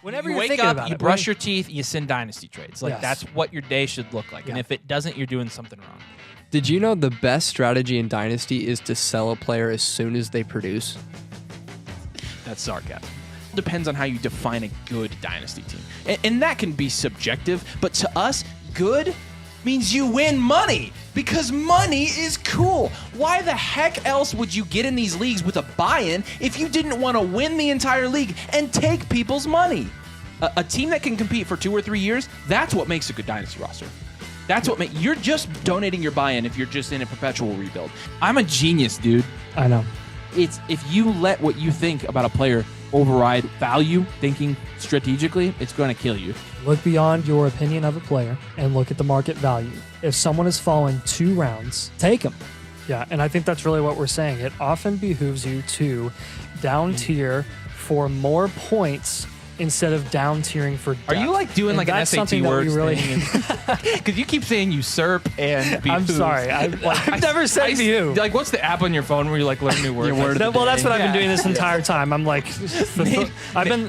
Whenever you you're wake thinking up, about you it, brush your teeth, you send Dynasty trades. Like, Yes. that's what your day should look like. And Yeah. if it doesn't, you're doing something wrong. Did you know the best strategy in Dynasty is to sell a player as soon as they produce? That's sarcasm. Depends on how you define a good Dynasty team. And that can be subjective, but to us, good means you win money because money is cool. Why the heck else would you get in these leagues with a buy-in if you didn't want to win the entire league and take people's money? A team that can compete for 2 or 3 years, that's what makes a good Dynasty roster. That's what you're just donating your buy-in if you're just in a perpetual rebuild. I'm a genius, dude. I know. It's if you let what you think about a player override value, thinking strategically, it's going to kill you. Look beyond your opinion of a player and look at the market value. If someone has fallen 2 rounds, take them. Yeah, and I think that's really what we're saying. It often behooves you to down tier for more points instead of down tiering for depth. Are you like doing And like an that's SAT something that we words really thing? Because you keep saying usurp and I'm behooves. sorry. I've never said to you. Like, what's the app on your phone where you like learn new words? Well, that's what I've been Yeah. doing this entire time. I'm like, I've been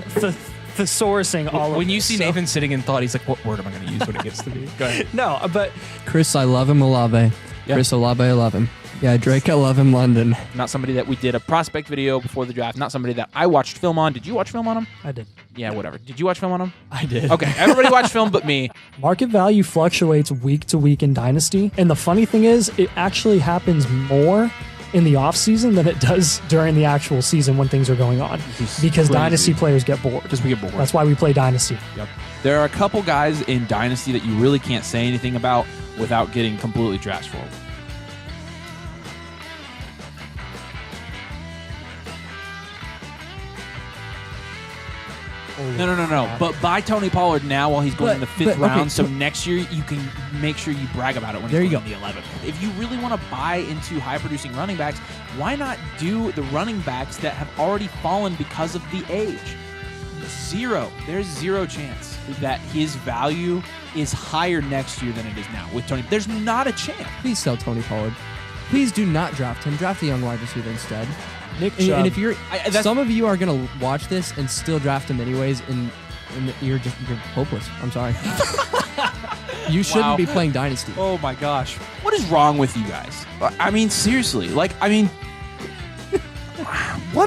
thesaurusing all of When you this, see so- Nathan sitting in thought, he's like, what word am I going to use when it gets to me? Go ahead. No, but Chris, I love him, Olave. Yeah. Chris Olave, I love him. Yeah, Drake, I love him, London. Not somebody that we did a prospect video before the draft. Not somebody that I watched film on. Did you watch film on him? I did. Yeah, whatever. Did you watch film on him? I did. Okay, everybody watched film but me. Market value fluctuates week to week in Dynasty. And the funny thing is, it actually happens more in the offseason than it does during the actual season when things are going on. is Because crazy. Dynasty players get bored. Just we get bored. That's why we play Dynasty. Yep. There are a couple guys in Dynasty that you really can't say anything about without getting completely trashed for them. No. But buy Tony Pollard now while he's going in the 5th round, so next year you can make sure you brag about it when he's going in the 11th. If you really want to buy into high-producing running backs, why not do the running backs that have already fallen because of the age? There's zero chance that his value is higher next year than it is now with Tony. There's not a chance. Please sell Tony Pollard. Please do not draft him. Draft a young wide receiver instead. Nick And Chubb. if you're, some of you are gonna watch this and still draft him anyways, and you're hopeless. I'm sorry. You shouldn't be playing Dynasty. Oh my gosh. What is wrong with you guys? I mean, seriously. What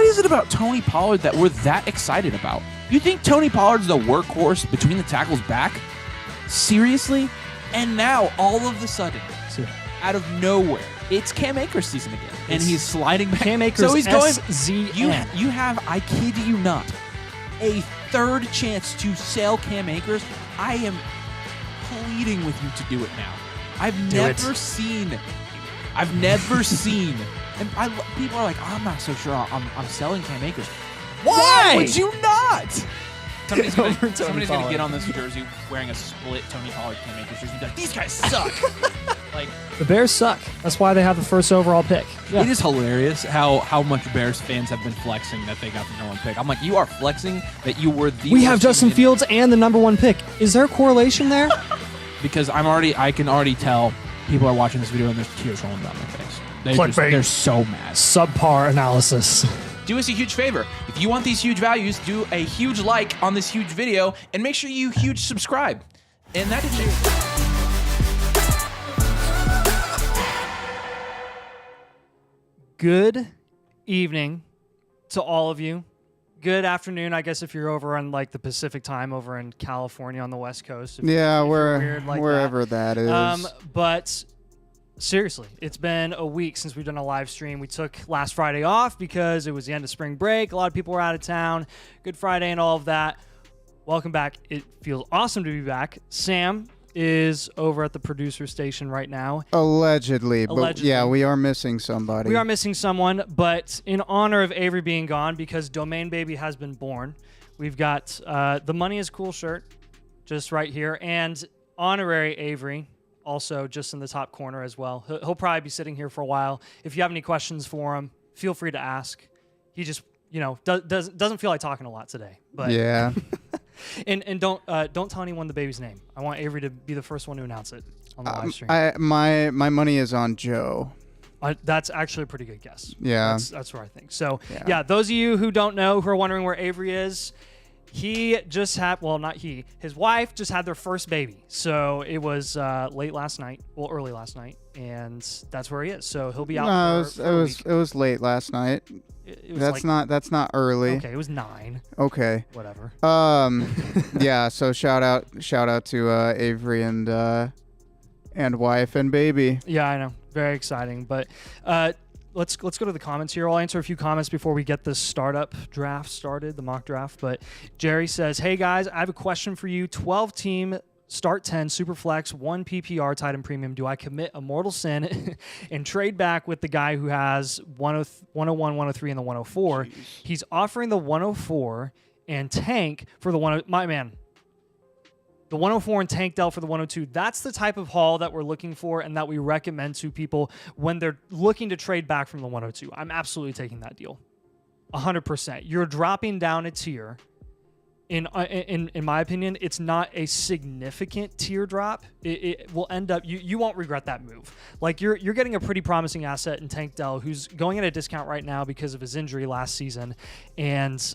is it about Tony Pollard that we're that excited about? You think Tony Pollard's the workhorse between the tackles back? Seriously? And now, all of a sudden, out of nowhere, it's Cam Akers season again. And he's sliding back. Cam Akers, so he's going. SZN. You have, I kid you not, a 3rd chance to sell Cam Akers. I am pleading with you to do it now. I've never seen. And people are like, oh, I'm not so sure I'm selling Cam Akers. Why would you not? Somebody's going to get on this jersey wearing a split Tony Pollard Cam Akers jersey and be like, these guys suck. The Bears suck. That's why they have the 1st overall pick. Yeah. It is hilarious how much Bears fans have been flexing that they got the number 1 pick. I'm like, you are flexing that you were the We have worst Justin team in- Fields and the number 1 pick. Is there a correlation there? Because I can already tell people are watching this video and there's tears rolling down their face. They're so mad. Subpar analysis. Do us a huge favor. If you want these huge values, do a huge like on this huge video and make sure you huge subscribe. And that is it. Good evening to all of you. Good afternoon, I guess, if you're over on like the Pacific time over in California on the West Coast. If you're weird like wherever that is. But seriously, it's been a week since we've done a live stream. We took last Friday off because it was the end of spring break. A lot of people were out of town. Good Friday and all of that. Welcome back. It feels awesome to be back. Sam is over at the producer station right now. Allegedly. But yeah, we are missing somebody. We are missing someone, but in honor of Avery being gone, because Domain Baby has been born, we've got the Money is Cool shirt just right here, and honorary Avery also just in the top corner as well. He'll probably be sitting here for a while. If you have any questions for him, feel free to ask. He just, doesn't feel like talking a lot today. But yeah. And don't tell anyone the baby's name. I want Avery to be the first one to announce it on the live stream. My money is on Joe. That's actually a pretty good guess. Yeah. That's what I think. So, yeah, those of you who don't know, who are wondering where Avery is, He just had, well, not he, his wife just had their first baby. So it was early last night, and that's where he is. So he'll be out. No, for a week. it was late last night. It was That's not early. Okay, it was 9. Okay. Whatever. Yeah. So shout out to Avery and wife and baby. Yeah, I know. Very exciting. But let's go to the comments here. I'll answer a few comments before we get this startup draft started, the mock draft. But Jerry says, "Hey guys, I have a question for you. 12-team start 10 Superflex 1 PPR tight end premium. Do I commit a mortal sin and trade back with the guy who has 101, 103, and the 104? Jeez. He's offering the 104 and tank for the my man." The 104 and tank Dell for the 102. That's the type of haul that we're looking for and that we recommend to people when they're looking to trade back from the 102. I'm absolutely taking that deal. 100%. You're dropping down a tier. In my opinion, it's not a significant tier drop. It will end up, you won't regret that move. Like you're getting a pretty promising asset in Tank Dell, who's going at a discount right now because of his injury last season, and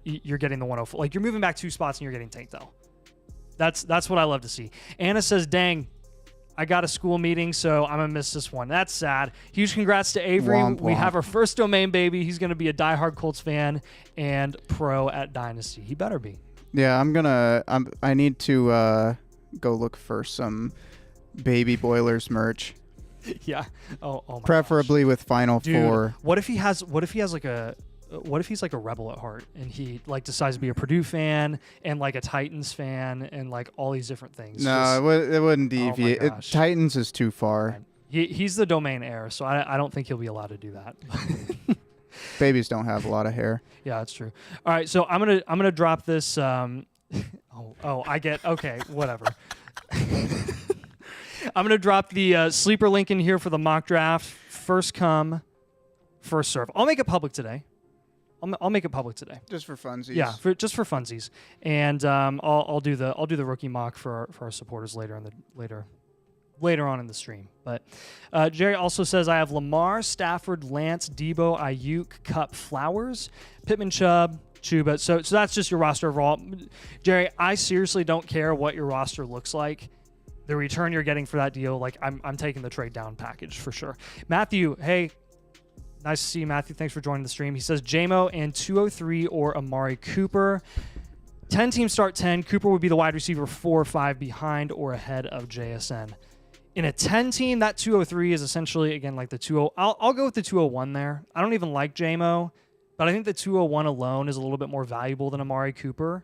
you're getting the 104. Like you're moving back 2 spots and you're getting Tank Dell. That's what I love to see. Anna says, "Dang, I got a school meeting, so I'm going to miss this one." That's sad. Huge congrats to Avery. Womp We womp. have our first domain baby. He's going to be a diehard Colts fan and pro at Dynasty. He better be. Yeah, I need to go look for some baby Boilers merch, Yeah. Oh my preferably gosh. with Final Dude, Four. what if he's like a rebel at heart and he like decides to be a Purdue fan and like a Titans fan and like all these different things? No, it wouldn't deviate. gosh. Titans is too far. He's the domain heir, so I don't think he'll be allowed to do that. Babies don't have a lot of hair. Yeah, that's true. All right, so I'm gonna drop this. I get okay, whatever. I'm gonna drop the sleeper link in here for the mock draft. First come, first serve. I'll make it public today. I'll make it public today. Just for funsies. Yeah, just for funsies, and I'll do the rookie mock for our supporters later on in the stream. But Jerry also says, I have Lamar, Stafford, Lance, Debo, Ayuk, Cup, Flowers, Pittman, Chubb, Chuba. So that's just your roster overall. Jerry, I seriously don't care what your roster looks like. The return you're getting for that deal, like I'm taking the trade down package for sure. Matthew, hey, nice to see you, Matthew. Thanks for joining the stream. He says JMO and 203 or Amari Cooper. 10 team start 10. Cooper would be the wide receiver 4 or 5 behind or ahead of JSN. In a 10 team, that 203 is essentially, again, like the 20. I'll go with the 201 there. I don't even like JMO, but I think the 201 alone is a little bit more valuable than Amari Cooper.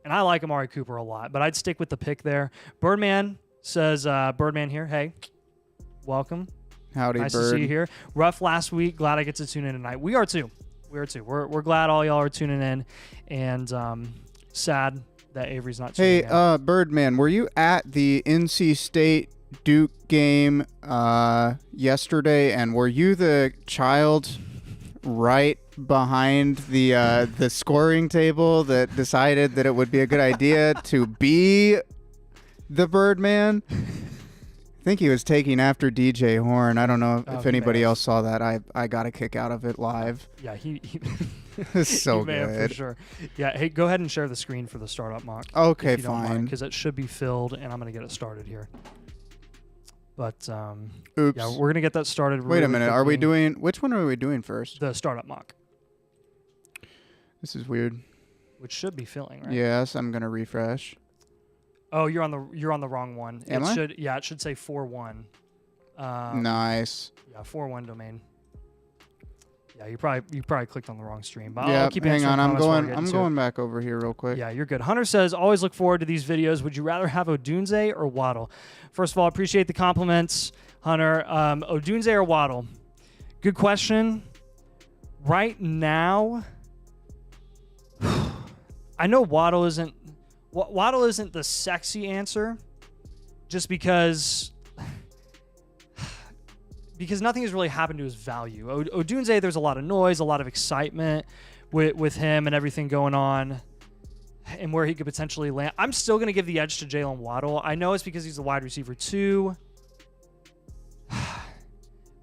And I like Amari Cooper a lot, but I'd stick with the pick there. Birdman says, Birdman here, hey, welcome. Howdy, nice bird. to see you here. Rough last week. Glad I get to tune in tonight. We are too. We're glad all y'all are tuning in, and sad that Avery's not tuning in. Hey, Birdman, were you at the NC State Duke game yesterday, and were you the child right behind the scoring table that decided that it would be a good idea to be the Birdman? I think he was taking after DJ Horn. I don't know if anybody else saw that. I got a kick out of it live. Yeah, he It's so he may have good. for sure. Yeah, hey, go ahead and share the screen for the startup mock. Okay, fine. Because it should be filled, and I'm gonna get it started here. But Oops. yeah, we're gonna get that started. Wait a minute. Are we quickly. doing which one are we doing first? The startup mock, This is weird. which should be filling, right? Yes, I'm gonna refresh. Oh, you're on the wrong one. Am I? It should say 4-1. Nice. Yeah, 4-1 domain. Yeah, you probably clicked on the wrong stream. But Yeah, I'll keep hang answering on. I'm comments while we're going. getting I'm to going it. back over here real quick. Yeah, you're good. Hunter says, always look forward to these videos. Would you rather have Odunze or Waddle? First of all, appreciate the compliments, Hunter. Odunze or Waddle? Good question. Right now, I know Waddle isn't the sexy answer, just because nothing has really happened to his value. Odunze, there's a lot of noise, a lot of excitement with him and everything going on and where he could potentially land. I'm still going to give the edge to Jalen Waddle. I know it's because he's the wide receiver too.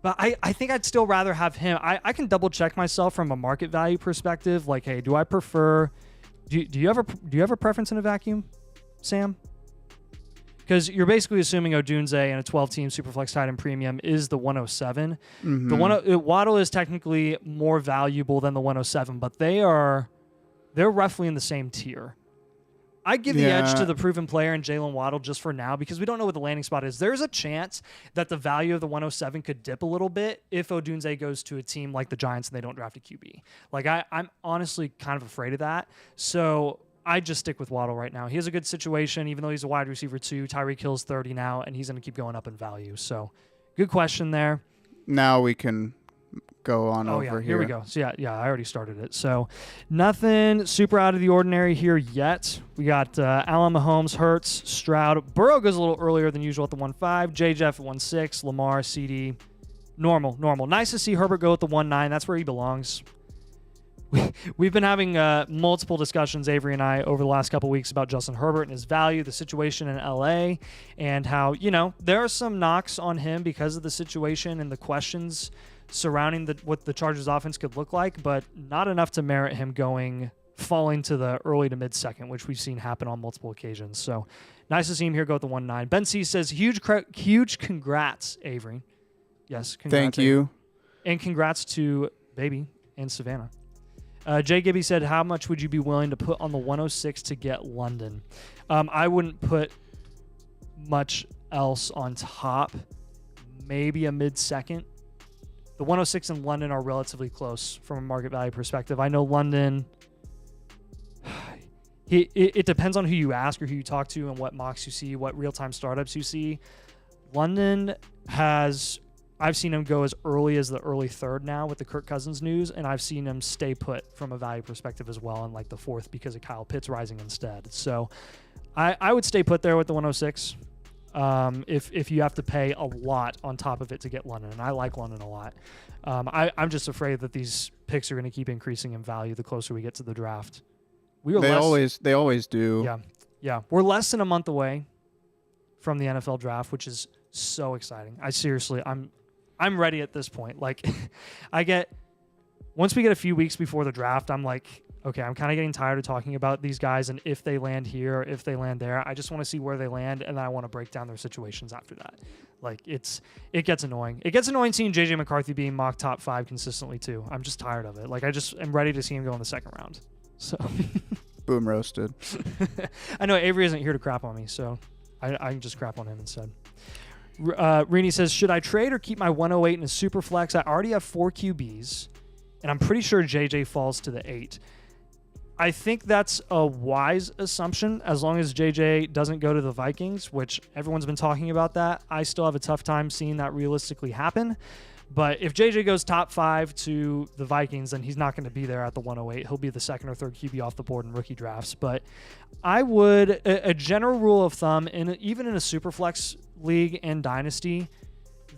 But I think I'd still rather have him. I can double check myself from a market value perspective. Like, hey, do I prefer Do you have a preference in a vacuum, Sam? Because you're basically assuming Odunze and a 12-team Superflex tight end premium is the 107. The Waddle is technically more valuable than the 107, but they're roughly in the same tier. I give the edge to the proven player and Jalen Waddle just for now because we don't know what the landing spot is. There's a chance that the value of the 107 could dip a little bit if Odunze goes to a team like the Giants and they don't draft a QB. Like I'm honestly kind of afraid of that. So I just stick with Waddle right now. He has a good situation, even though he's a wide receiver too. Tyreek Hill's 30 now, and he's going to keep going up in value. So good question there. Now we can go on over here. Here we go. So yeah, I already started it. So nothing super out of the ordinary here yet. We got Allen, Mahomes, Hurts, Stroud. Burrow goes a little earlier than usual at the 1.5. J-Jeff at 1.6. Lamar, CD. Normal. Nice to see Herbert go at the 1.9. That's where he belongs. We've been having multiple discussions, Avery and I, over the last couple weeks about Justin Herbert and his value, the situation in LA, and how, there are some knocks on him because of the situation and the questions surrounding what the Chargers offense could look like, but not enough to merit him falling to the early to mid-second, which we've seen happen on multiple occasions. So nice to see him here go at the 1.9. Ben C says, huge congrats, Avery. Yes, congrats. Thank you. Avery. And congrats to Baby and Savannah. Jay Gibby said, how much would you be willing to put on the 106 to get London? I wouldn't put much else on top. Maybe a mid-second. The 106 and London are relatively close from a market value perspective. I know London, it depends on who you ask or who you talk to and what mocks you see, what real-time startups you see. London I've seen him go as early as the early third now with the Kirk Cousins news, and I've seen him stay put from a value perspective as well in like the fourth because of Kyle Pitts rising instead. So I would stay put there with the 106 if you have to pay a lot on top of it to get London, and I like London a lot. I'm just afraid that these picks are going to keep increasing in value the closer we get to the draft. They always do. Yeah. We're less than a month away from the NFL draft, which is so exciting. I'm ready at this point. Like, once we get a few weeks before the draft, I'm like, okay, I'm kind of getting tired of talking about these guys and if they land here or if they land there. I just want to see where they land, and then I want to break down their situations after that. Like, it gets annoying. It gets annoying seeing J.J. McCarthy being mocked top 5 consistently, too. I'm just tired of it. Like, I just am ready to see him go in the second round. So, boom roasted. I know Avery isn't here to crap on me, so I can just crap on him instead. Rini says, should I trade or keep my 108 in a super flex? I already have 4 QBs, and I'm pretty sure JJ falls to the 8. I think that's a wise assumption as long as JJ doesn't go to the Vikings, which everyone's been talking about that. I still have a tough time seeing that realistically happen. But if JJ goes top 5 to the Vikings, then he's not going to be there at the 108. He'll be the second or third QB off the board in rookie drafts. But I would, a general rule of thumb, even in a Superflex league and Dynasty,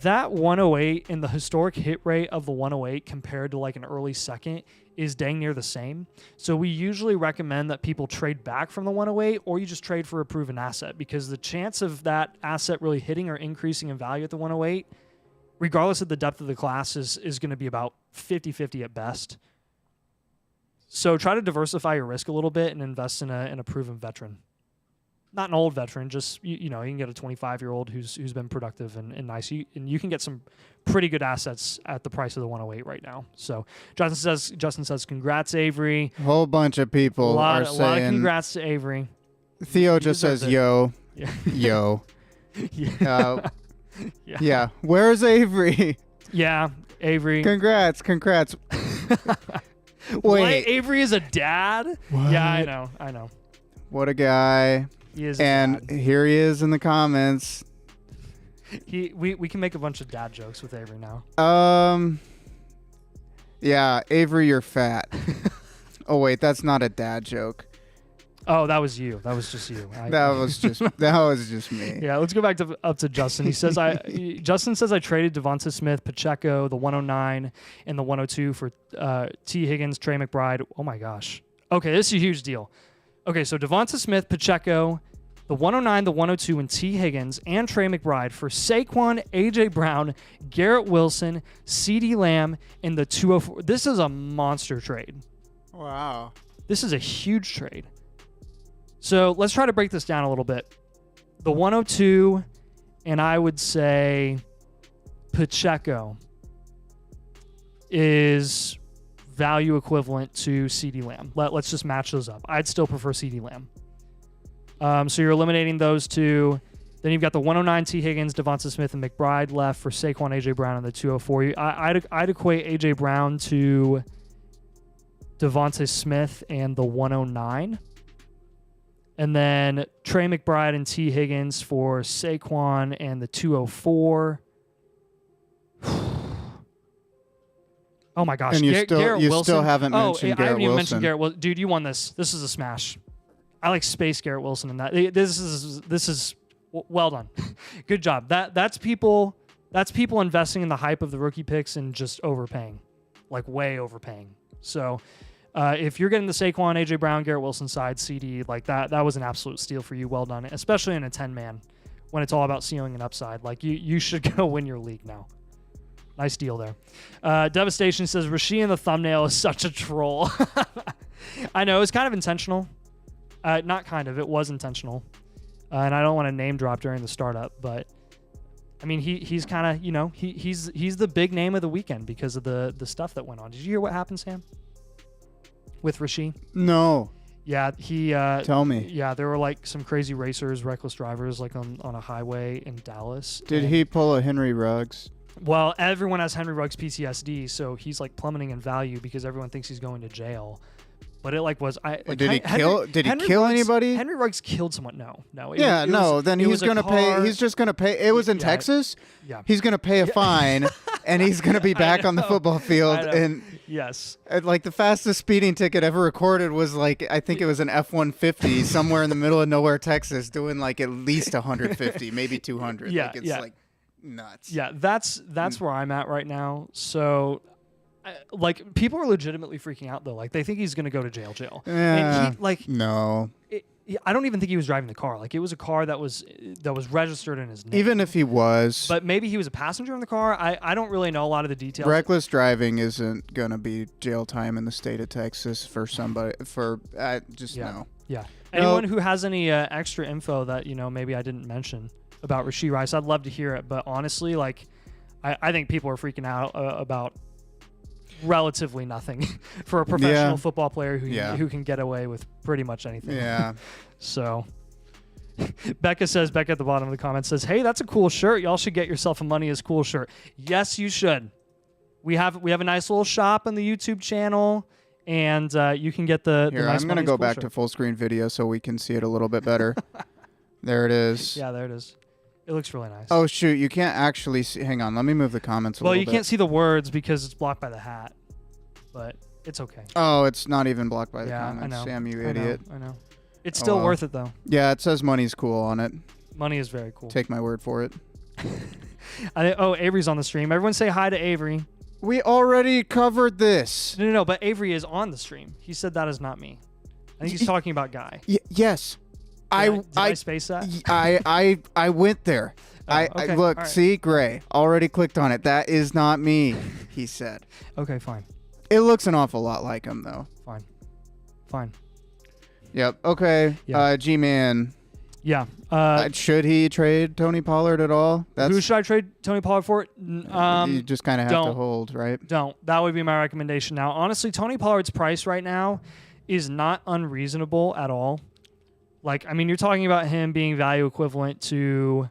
that 108 and the historic hit rate of the 108 compared to like an early second is dang near the same. So we usually recommend that people trade back from the 108, or you just trade for a proven asset, because the chance of that asset really hitting or increasing in value at the 108, regardless of the depth of the class, is going to be about 50-50 at best. So try to diversify your risk a little bit and invest in a proven veteran. Not an old veteran, just you can get a 25-year-old who's been productive and nice. And you can get some pretty good assets at the price of the 108 right now. So Justin says congrats, Avery. A whole bunch of people are saying. A lot of congrats to Avery. Theo just says yo. Yeah. Yo. Yeah. Yeah. Where's Avery? Yeah, Avery. Congrats. Wait, Avery is a dad? What? Yeah, I know. What a guy. He is and here he is in the comments. We can make a bunch of dad jokes with Avery now. Yeah, Avery, you're fat. Oh wait, that's not a dad joke. Oh, that was you. That was just you. That was just me. Yeah, let's go back up to Justin. He says Justin says I traded Devonta Smith, Pacheco, the 109 and the 102 for T. Higgins, Trey McBride. Oh my gosh. Okay, this is a huge deal. Okay, so Devonta Smith, Pacheco, the 109, the 102, and T. Higgins, and Trey McBride for Saquon, A.J. Brown, Garrett Wilson, CeeDee Lamb, and the 204. This is a monster trade. Wow. This is a huge trade. So let's try to break this down a little bit. The 102, and I would say Pacheco is value equivalent to CeeDee Lamb. Let's just match those up. I'd still prefer CeeDee Lamb. So you're eliminating those two. Then you've got the 109 T. Higgins, Devonta Smith, and McBride left for Saquon, A.J. Brown, and the 204. I'd equate A.J. Brown to Devonta Smith and the 109. And then Trey McBride and T. Higgins for Saquon and the 204. Oh my gosh! And you Garrett Wilson. still haven't mentioned I Garrett haven't even Wilson. mentioned Garrett Wilson. Dude, you won this. This is a smash. I like space Garrett Wilson in that. This is well done. Good job. That's people investing in the hype of the rookie picks and just overpaying, like way overpaying. So if you're getting the Saquon, AJ Brown, Garrett Wilson side, CD, like that was an absolute steal for you. Well done, especially in a 10-man when it's all about ceiling and upside. Like you should go win your league now. Nice deal there. Devastation says Rasheed in the thumbnail is such a troll. I know, it's kind of intentional. Not kind of, it was intentional. And I don't want to name drop during the startup, but I mean, he's kind of, you know, he's the big name of the weekend because of the stuff that went on. Did you hear what happened, Sam? With Rasheed? No. Yeah, he... Tell me. Yeah, there were like some crazy racers, reckless drivers, like on a highway in Dallas. Did he pull a Henry Ruggs? Well, everyone has Henry Ruggs PTSD, so he's like plummeting in value because everyone thinks he's going to jail. But it like was did he kill anybody? Henry Ruggs killed someone. No. Then he's going to pay. He's just going to pay. It was in Texas. Yeah. He's going to pay a fine, and he's going to be back on the football field. And yes, like the fastest speeding ticket ever recorded was like, I think it was an F-150 somewhere in the middle of nowhere, Texas, doing like at least 150, maybe 200. Yeah, like it's like nuts. Yeah, that's where I'm at right now. So, like, people are legitimately freaking out though. Like, they think he's gonna go to jail. Yeah. And he, like, no. I don't even think he was driving the car. Like, it was a car that was registered in his name. Even if he was, but maybe he was a passenger in the car. I don't really know a lot of the details. Reckless driving isn't gonna be jail time in the state of Texas for somebody no. Yeah. Anyone who has any extra info that maybe I didn't mention about Rasheed Rice, I'd love to hear it. But honestly, like, I think people are freaking out about relatively nothing for a professional football player who can get away with pretty much anything. Yeah. So Becca at the bottom of the comments says, "Hey, that's a cool shirt. Y'all should get yourself a Money is Cool shirt." Yes, you should. We have a nice little shop on the YouTube channel, and you can get the nice I'm gonna go back shirt. to full screen video so we can see it a little bit better. There it is. Yeah, there it is. It looks really nice. Oh shoot, you can't actually see. Hang on, let me move the comments a little bit. Well, you can't see the words because it's blocked by the hat, but it's okay. Oh, it's not even blocked by the comments. I know. Sam, you idiot. I know. It's still worth it though. Yeah, it says money's cool on it. Money is very cool. Take my word for it. Avery's on the stream. Everyone say hi to Avery. We already covered this. No, but Avery is on the stream. He said that is not me. I think he's talking about Guy. Yes. Did I space that? I went there. Okay. Look, Right. see, Gray already clicked on it. That is not me, he said. Okay, fine. It looks an awful lot like him, though. Fine. Yep. Okay. Yeah. G-Man. Yeah. Should he trade Tony Pollard at all? Who should I trade Tony Pollard for? You just kind of have to hold, right? Don't. That would be my recommendation. Now, honestly, Tony Pollard's price right now is not unreasonable at all. Like, I mean, you're talking about him being value equivalent to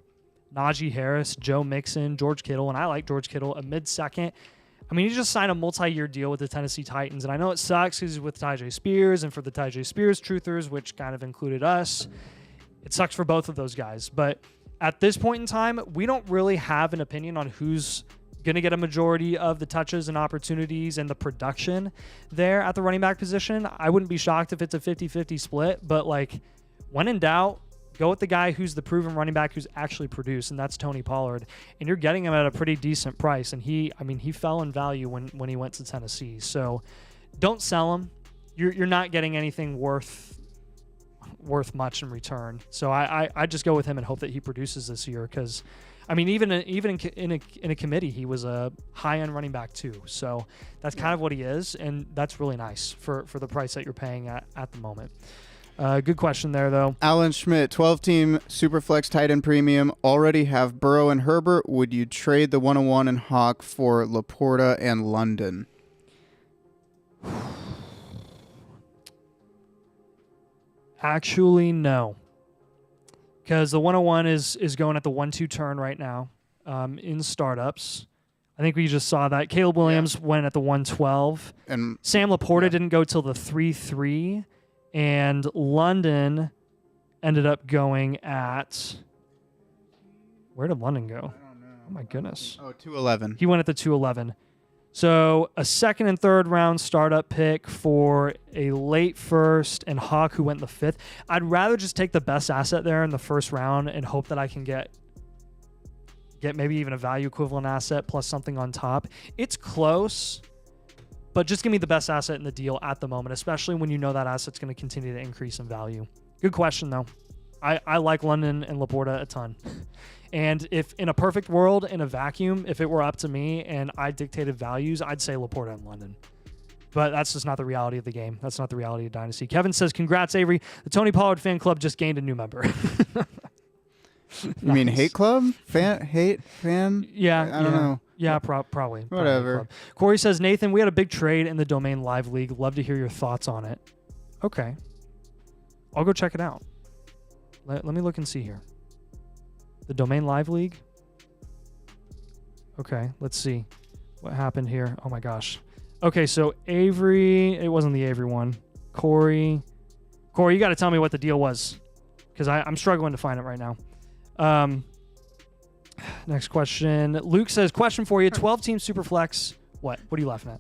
Najee Harris, Joe Mixon, George Kittle, and I like George Kittle, a mid-second. I mean, he just signed a multi-year deal with the Tennessee Titans, and I know it sucks because he's with Tyjae Spears, and for the Tyjae Spears truthers, which kind of included us, it sucks for both of those guys. But at this point in time, we don't really have an opinion on who's going to get a majority of the touches and opportunities and the production there at the running back position. I wouldn't be shocked if it's a 50-50 split, but like, when in doubt, go with the guy who's the proven running back who's actually produced, and that's Tony Pollard. And you're getting him at a pretty decent price. And he fell in value when he went to Tennessee. So don't sell him. You're not getting anything worth much in return. So I just go with him and hope that he produces this year because I mean, even in a committee, he was a high-end running back too. So that's kind of what he is, and that's really nice for the price that you're paying at the moment. Good question there, though. Alan Schmidt, 12-team Superflex tight end premium. Already have Burrow and Herbert. Would you trade the 101 and Hawk for Laporta and London? Actually, no. Because the 101 is going at the 1-2 turn right now in startups. I think we just saw that. Caleb Williams went at the 112. And Sam Laporta didn't go till the 3-3. And London ended up going at... Where did London go? I don't know. Oh, my goodness. Oh, 211. He went at the 211. So a second and third round startup pick for a late first and Hawk who went in the fifth. I'd rather just take the best asset there in the first round and hope that I can get maybe even a value equivalent asset plus something on top. It's close, but just give me the best asset in the deal at the moment, especially when you know that asset's going to continue to increase in value. Good question, though. I like London and Laporta a ton. And if in a perfect world, in a vacuum, if it were up to me and I dictated values, I'd say Laporta and London. But that's just not the reality of the game. That's not the reality of Dynasty. Kevin says, congrats, Avery. The Tony Pollard fan club just gained a new member. You mean hate club? Hate fan? Yeah. I don't know. Yeah, probably. Whatever. Probably. Corey says, Nathan, we had a big trade in the Domain Live League. Love to hear your thoughts on it. Okay. I'll go check it out. Let me look and see here. The Domain Live League? Okay, let's see what happened here. Oh my gosh. Okay, so Avery, it wasn't the Avery one. Corey, you got to tell me what the deal was because I'm struggling to find it right now. Next question. Luke says, question for you. 12-team Superflex. What? What are you laughing at?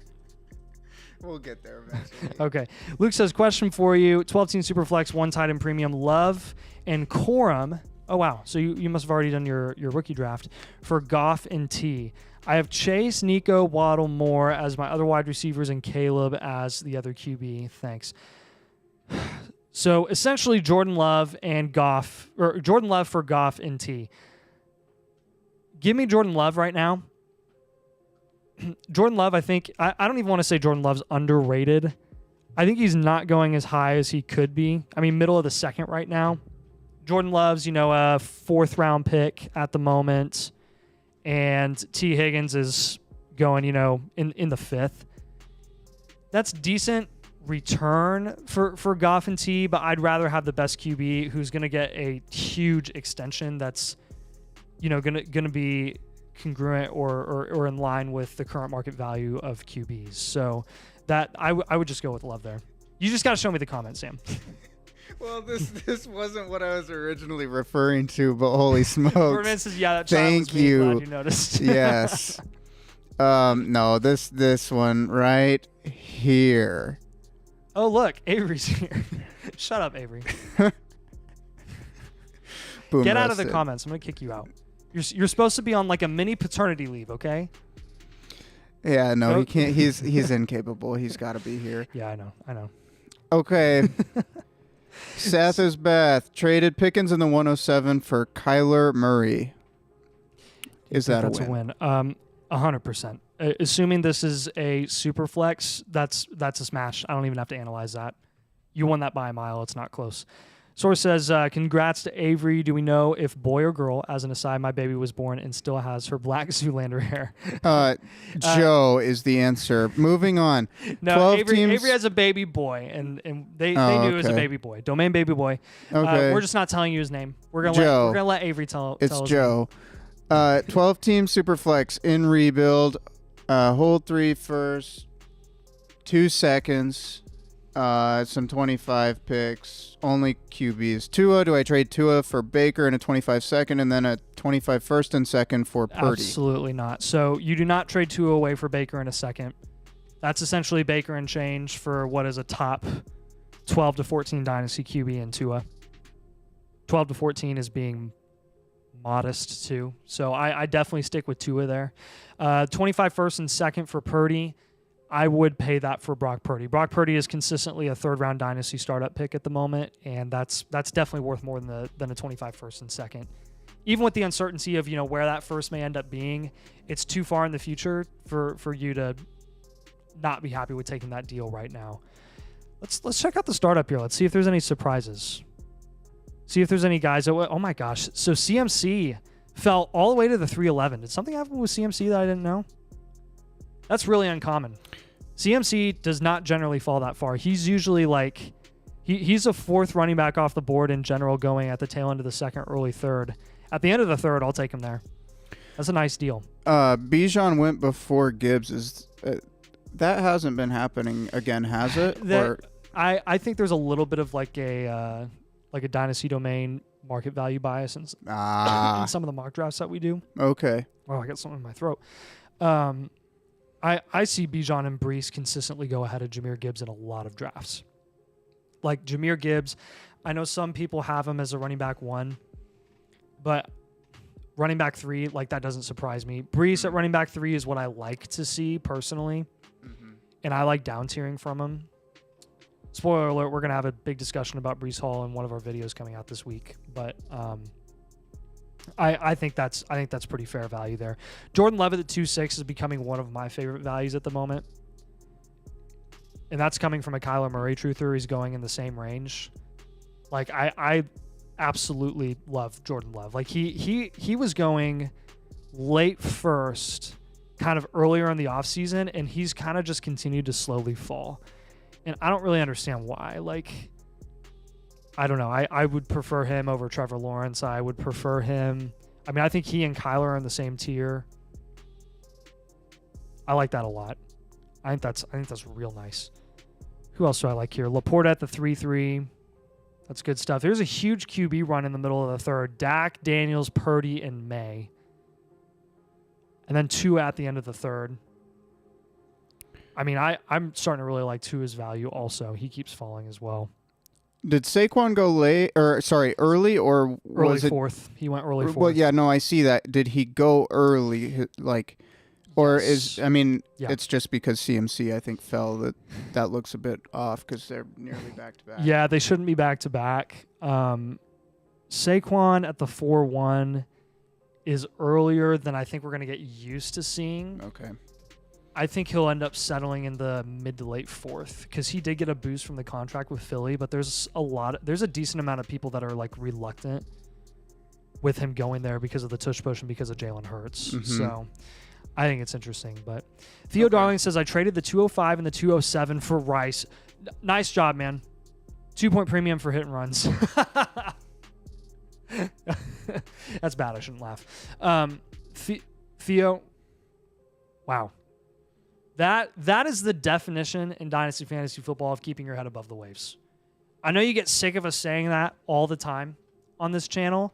We'll get there eventually. Okay. Luke says, question for you. 12-team Superflex, one tight end premium, Love and Corum. Oh, wow. So you must have already done your rookie draft for Goff and T. I have Chase, Nico, Waddle, Moore as my other wide receivers and Caleb as the other QB. Thanks. So essentially Jordan Love and Goff, or Jordan Love for Goff and T. Give me Jordan Love right now. Jordan Love, I think, I don't even want to say Jordan Love's underrated. I think he's not going as high as he could be. I mean, middle of the second right now. Jordan Love's, a fourth round pick at the moment. And T. Higgins is going, in the fifth. That's decent return for Goff and T, but I'd rather have the best QB who's going to get a huge extension that's, going to be congruent or in line with the current market value of QBs. So that I would just go with Love there. You just got to show me the comment, Sam. Well, this wasn't what I was originally referring to, but holy smokes. Birdman says, yeah, that child was me. Glad you noticed. Yes. No, this one right here. Oh, look, Avery's here. Shut up, Avery. Boom, Get out of the roasted. comments. I'm going to kick you out. You're supposed to be on like a mini paternity leave, okay? Yeah, no, Go- he can't. He's incapable. He's got to be here. Yeah, I know. Okay. Seth is Beth. Traded Pickens in the 107 for Kyler Murray. Is that That's a win? 100%. Assuming this is a super flex, that's a smash. I don't even have to analyze that. You won that by a mile. It's not close. Source says, congrats to Avery. Do we know if boy or girl? As an aside, my baby was born and still has her black Zoolander hair. Joe is the answer. Moving on. No, 12 Avery teams. has a baby boy, and they knew it was a okay. baby boy. Domain baby boy. Okay. We're just not telling you his name. We're gonna Joe. let Avery tell It's his Joe. 12-team Superflex in rebuild. Hold 3 first. 2 seconds. Some 25 picks. Only QBs. Tua. Do I trade Tua for Baker in a 25 second and then a 25 first and second for Purdy? Absolutely not. So you do not trade Tua away for Baker in a second. That's essentially Baker and change for what is a top 12 to 14 dynasty QB in Tua. 12 to 14 is being modest too. So I definitely stick with Tua there. 25 first and second for Purdy. I would pay that for Brock Purdy. Brock Purdy is consistently a third-round dynasty startup pick at the moment, and that's definitely worth more than a 25 first and second. even with the uncertainty of where that first may end up being, it's too far in the future for you to not be happy with taking that deal right now. Let's check out the startup here. Let's see if there's any surprises. See if there's any guys. Oh my gosh! So CMC fell all the way to the 311. Did something happen with CMC that I didn't know? That's really uncommon. CMC does not generally fall that far. He's usually like he's a fourth running back off the board in general, going at the tail end of the second, early third. At the end of the third, I'll take him there. That's a nice deal. Bijan went before Gibbs. That hasn't been happening again, has it? I think there's a little bit of like a Dynasty domain market value bias in some of the mock drafts that we do. Okay. Oh, I got something in my throat. I see Bijan and Brees consistently go ahead of Jahmyr Gibbs in a lot of drafts. Like Jahmyr Gibbs, I know some people have him as a running back 1, but running back 3, like that doesn't surprise me. Brees at running back 3 is what I like to see personally, and I like down tiering from him. Spoiler alert, we're going to have a big discussion about Brees Hall in one of our videos coming out this week, but I think that's pretty fair value there. Jordan Levitt at 2.6 is becoming one of my favorite values at the moment. And that's coming from a Kyler Murray truther. He's going in the same range. Like I absolutely love Jordan Love. Like he was going late first, kind of earlier in the offseason, and he's kind of just continued to slowly fall. And I don't really understand why. Like, I don't know. I would prefer him over Trevor Lawrence. I would prefer him. I mean, I think he and Kyler are in the same tier. I like that a lot. I think that's real nice. Who else do I like here? Laporta at the 3-3. That's good stuff. There's a huge QB run in the middle of the third. Dak, Daniels, Purdy, and May. And then 2 at the end of the third. I mean, I'm starting to really like Tua's value also. He keeps falling as well. Did Saquon go early or was early fourth? He went early fourth. Well, yeah, no, I see that. Did he go early? Like, or Yes. It's just because CMC I think fell that looks a bit off because they're nearly back to back. Yeah, they shouldn't be back to back. Saquon at the 4-1 is earlier than I think we're going to get used to seeing. Okay. I think he'll end up settling in the mid to late fourth because he did get a boost from the contract with Philly, but there's a decent amount of people that are like reluctant with him going there because of the tush push and because of Jalen Hurts. Mm-hmm. So I think it's interesting. But Theo Darling says, I traded the 205 and the 207 for Rice. Nice job, man. 2-point premium for hit and runs. That's bad. I shouldn't laugh. Theo, wow. That is the definition in Dynasty Fantasy Football of keeping your head above the waves. I know you get sick of us saying that all the time on this channel,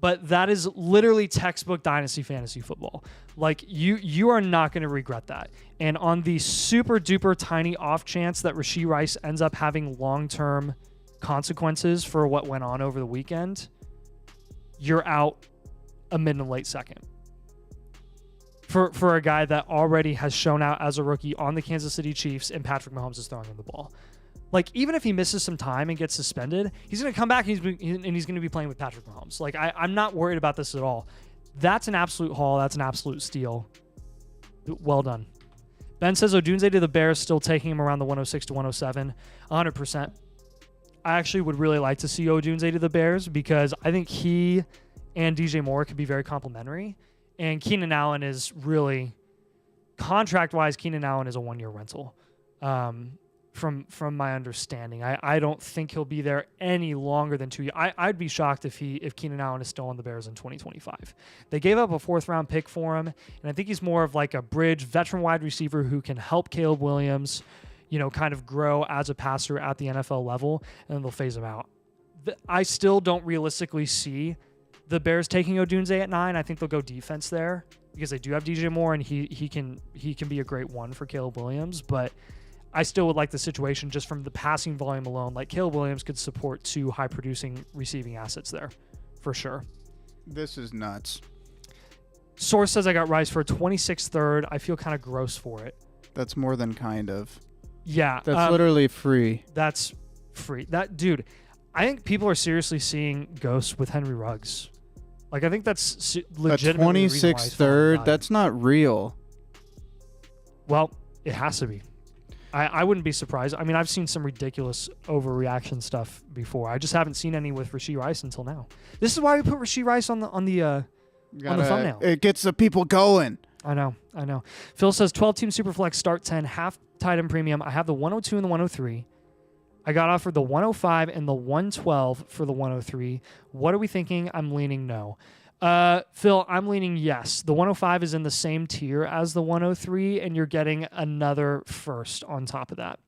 but that is literally textbook Dynasty Fantasy Football. Like, you are not going to regret that. And on the super duper tiny off chance that Rashee Rice ends up having long-term consequences for what went on over the weekend, you're out a mid and late second. For a guy that already has shown out as a rookie on the Kansas City Chiefs and Patrick Mahomes is throwing him the ball. Like, even if he misses some time and gets suspended, he's going to come back and he's going to be playing with Patrick Mahomes. Like, I'm not worried about this at all. That's an absolute haul. That's an absolute steal. Well done. Ben says Odunze to the Bears, still taking him around the 106 to 107. 100%. I actually would really like to see Odunze to the Bears because I think he and DJ Moore could be very complimentary. And Keenan Allen is really, contract-wise, Keenan Allen is a one-year rental, from my understanding. I don't think he'll be there any longer than 2 years. I'd be shocked if Keenan Allen is still on the Bears in 2025. They gave up a 4th-round pick for him, and I think he's more of like a bridge veteran wide receiver who can help Caleb Williams, kind of grow as a passer at the NFL level, and then they'll phase him out. I still don't realistically see the Bears taking Odunze at 9. I think they'll go defense there because they do have DJ Moore and he can be a great one for Caleb Williams. But I still would like the situation just from the passing volume alone. Like, Caleb Williams could support 2 high producing receiving assets there for sure. This is nuts. Source says I got Rice for a 26th third. I feel kind of gross for it. That's more than kind of. Yeah. That's literally free. That's free. That dude, I think people are seriously seeing ghosts with Henry Ruggs. Like I think that's A legitimately the reason why 26th he's falling third. value. That's not real. Well, it has to be. I wouldn't be surprised. I mean, I've seen some ridiculous overreaction stuff before. I just haven't seen any with Rashee Rice until now. This is why we put Rashee Rice on the thumbnail. It gets the people going. I know. Phil says 12-team Superflex start 10 half tight end premium. I have the 102 and the 103. I got offered the 105 and the 112 for the 103. What are we thinking? I'm leaning no. Phil, I'm leaning yes. The 105 is in the same tier as the 103, and you're getting another first on top of that.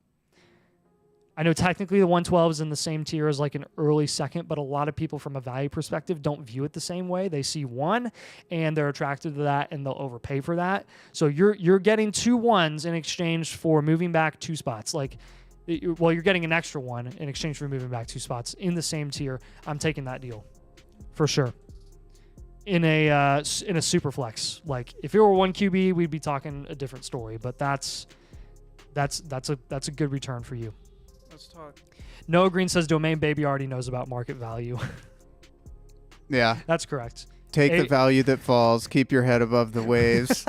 I know technically the 112 is in the same tier as like an early second, but a lot of people from a value perspective don't view it the same way. They see one and they're attracted to that and they'll overpay for that. So you're getting 2 ones in exchange for moving back 2 spots. Well, you're getting an extra one in exchange for moving back 2 spots in the same tier. I'm taking that deal for sure. In a super flex, like if it were 1 QB, we'd be talking a different story. But that's a good return for you. Let's talk. Noah Green says Domain Baby already knows about market value. Yeah. That's correct. Take the value that falls. Keep your head above the waves.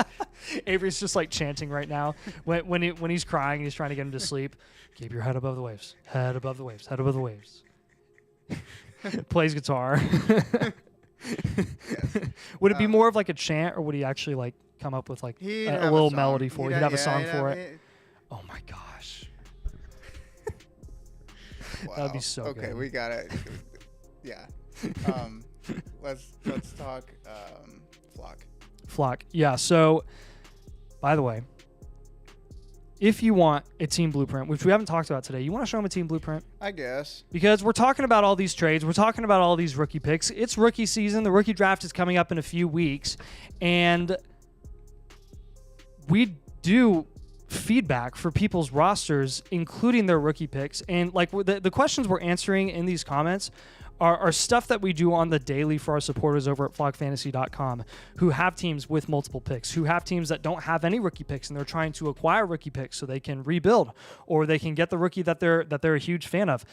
Avery's just like chanting right now when he's crying. He's trying to get him to sleep. Keep your head above the waves. Head above the waves. Head above the waves. Plays guitar. Would it be more of like a chant, or would he actually like come up with like a little melody for it? He'd have a song for it. Oh my gosh. Wow. That would be so good. Okay, we got it. Yeah. Let's talk Flock. Yeah. So, by the way, if you want a team blueprint, which we haven't talked about today, you want to show them a team blueprint? I guess. Because we're talking about all these trades. We're talking about all these rookie picks. It's rookie season. The rookie draft is coming up in a few weeks. And we do feedback for people's rosters, including their rookie picks. And like the questions we're answering in these comments are stuff that we do on the daily for our supporters over at flockfantasy.com who have teams with multiple picks, who have teams that don't have any rookie picks and they're trying to acquire rookie picks so they can rebuild or they can get the rookie that they're a huge fan of.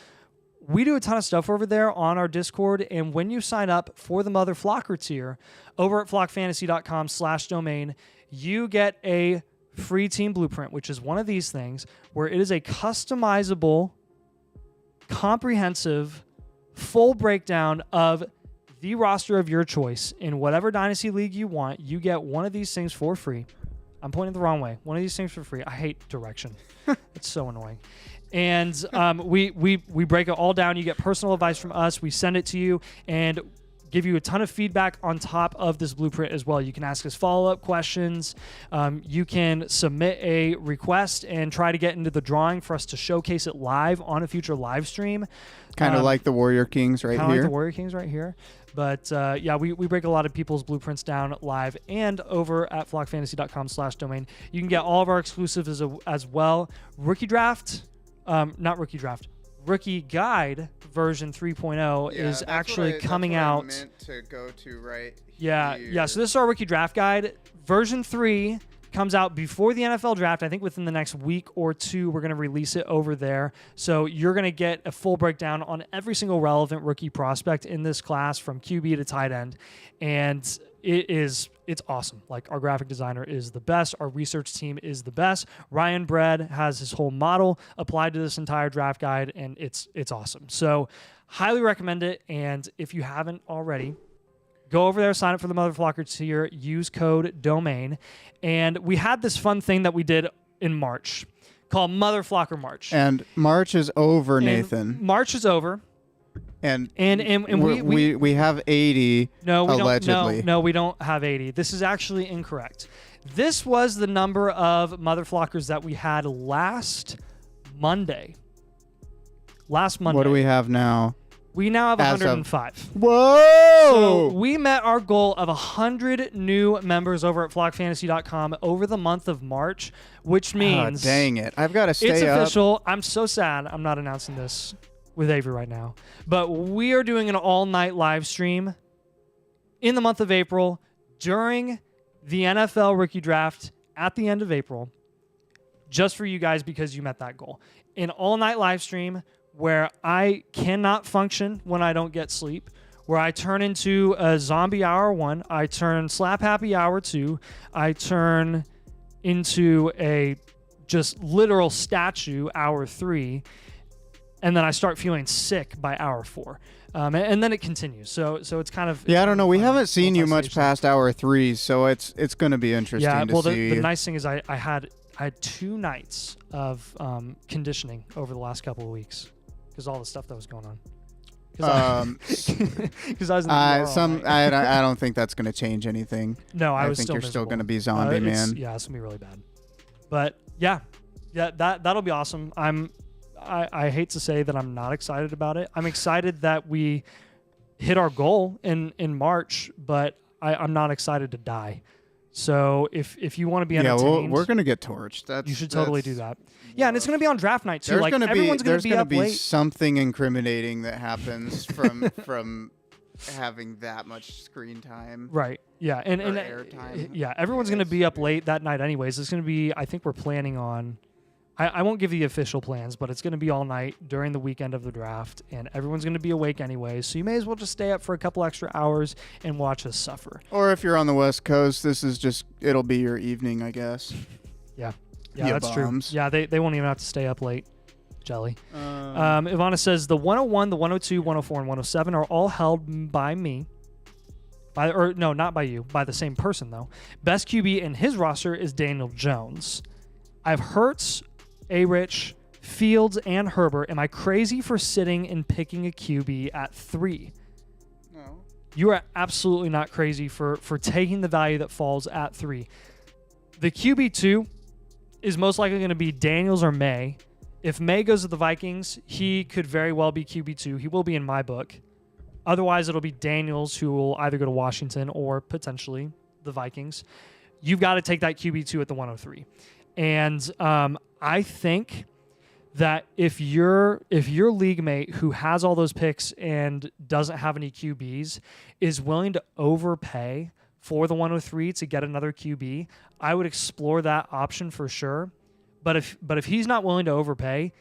We do a ton of stuff over there on our Discord, and when you sign up for the Mother Flocker tier over at flockfantasy.com/domain, you get a free team blueprint, which is one of these things where it is a customizable, comprehensive, full breakdown of the roster of your choice in whatever Dynasty League you want. You get one of these things for free. I'm pointing the wrong way. One of these things for free. I hate direction. It's so annoying. And we break it all down. You get personal advice from us. We send it to you and give you a ton of feedback on top of this blueprint as well. You can ask us follow-up questions. You can submit a request and try to get into the drawing for us to showcase it live on a future live stream. Kind of like the Warrior Kings right here. Like the Warrior Kings right here. But yeah, we break a lot of people's blueprints down live and over at flockfantasy.com/domain. You can get all of our exclusives as well. Rookie Guide version 3.0 is actually coming out. Meant to go to right yeah, here. yeah. So this is our rookie draft guide. Version 3 comes out before the NFL draft. I think within the next week or two, we're going to release it over there. So you're going to get a full breakdown on every single relevant rookie prospect in this class from QB to tight end. And it's awesome. Like, our graphic designer is the best. Our research team is the best. Ryan Bread has his whole model applied to this entire draft guide, and it's awesome. So highly recommend it. And if you haven't already, go over there, sign up for the Mother Flocker tier, use code DOMAIN. And we had this fun thing that we did in March called Mother Flocker March. And March is over, Nathan. March is over. And we have 80 allegedly. No, we don't have 80. This is actually incorrect. This was the number of Mother Flockers that we had last Monday. What do we have now? We now have 105. Whoa! So we met our goal of 100 new members over at flockfantasy.com over the month of March, which means... dang it. I've got to stay up. It's official. I'm so sad I'm not announcing this with Avery right now. But we are doing an all-night live stream in the month of April during the NFL rookie draft at the end of April, just for you guys because you met that goal. An all-night live stream where I cannot function when I don't get sleep, where I turn into a zombie hour 1, I turn slap happy hour 2, I turn into a just literal statue hour 3, and then I start feeling sick by hour 4. And then it continues. So it's kind of Yeah, I don't know. We fun haven't seen you much multi-station. past hour 3, so it's going to be interesting Yeah, to well, see. the nice thing is I had 2 nights of conditioning over the last couple of weeks because all the stuff that was going on. Because I was in the ER all night. I don't think that's going to change anything. No, I I was think still you're still miserable. going to be zombie man. Yeah, it's gonna be really bad. But yeah, that'll be awesome. I hate to say that I'm not excited about it. I'm excited that we hit our goal in March, but I'm not excited to die. So if you want to be Yeah, entertained, we're going to get torched. you should totally do that. Yeah, and it's going to be on draft night too. There's Like gonna everyone's going there's to be gonna up be late. something incriminating that happens from having that much screen time. Right. Yeah. And airtime, yeah, everyone's going to be up late that night anyways. It's going to be, I think we're planning on, I won't give you the official plans, but it's going to be all night during the weekend of the draft, and everyone's going to be awake anyways. So you may as well just stay up for a couple extra hours and watch us suffer. Or if you're on the West Coast, it'll be your evening, I guess. Yeah. Yeah, That's bums. true. Yeah, they won't even have to stay up late. Jelly. Ivana says the 101, the 102, 104, and 107 are all held by me. Not by you. By the same person, though. Best QB in his roster is Daniel Jones. I have Hurts, A-Rich, Fields, and Herbert. Am I crazy for sitting and picking a QB at 3? No. You are absolutely not crazy for taking the value that falls at 3. The QB2 is most likely going to be Daniels or May. If May goes to the Vikings, he could very well be QB2. He will be in my book. Otherwise, it'll be Daniels, who will either go to Washington or potentially the Vikings. You've got to take that QB2 at the 103. And I think that if your league mate who has all those picks and doesn't have any QBs is willing to overpay for the 103 to get another QB, I would explore that option for sure. But if he's not willing to overpay,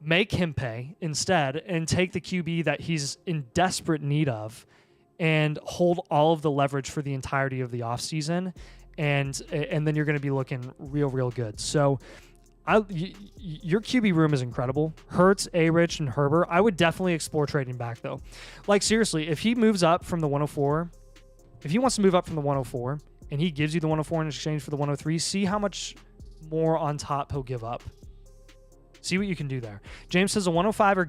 make him pay instead and take the QB that he's in desperate need of and hold all of the leverage for the entirety of the offseason. And then you're going to be looking real good. So your QB room is incredible. Hurts, A-Rich, and Herbert. I would definitely explore trading back, though. Like, seriously, if he moves up from the 104, if he wants to move up from the 104 and he gives you the 104 in exchange for the 103, see how much more on top he'll give up. See what you can do there. James says a 105 or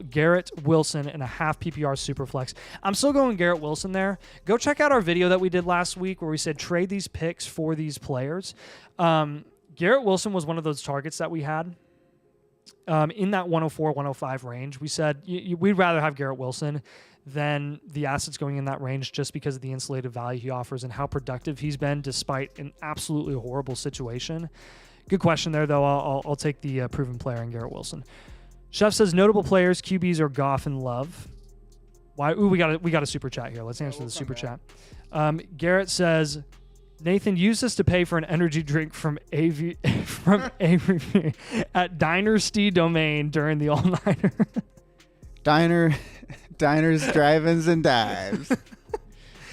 Garrett Wilson and a half PPR Superflex. I'm still going Garrett Wilson there. Go check out our video that we did last week where we said trade these picks for these players. Garrett Wilson was one of those targets that we had in that 104, 105 range. We said we'd rather have Garrett Wilson than the assets going in that range just because of the insulated value he offers and how productive he's been despite an absolutely horrible situation. Good question there, though. I'll take the proven player in Garrett Wilson. Chef says notable players, QBs are Goff and Love. Why? Ooh, we got a super chat here. Let's answer the super chat. Garrett says, Nathan, use this to pay for an energy drink from AV at Dynasty Domain during the all-nighter. Diners, drive-ins, and dives.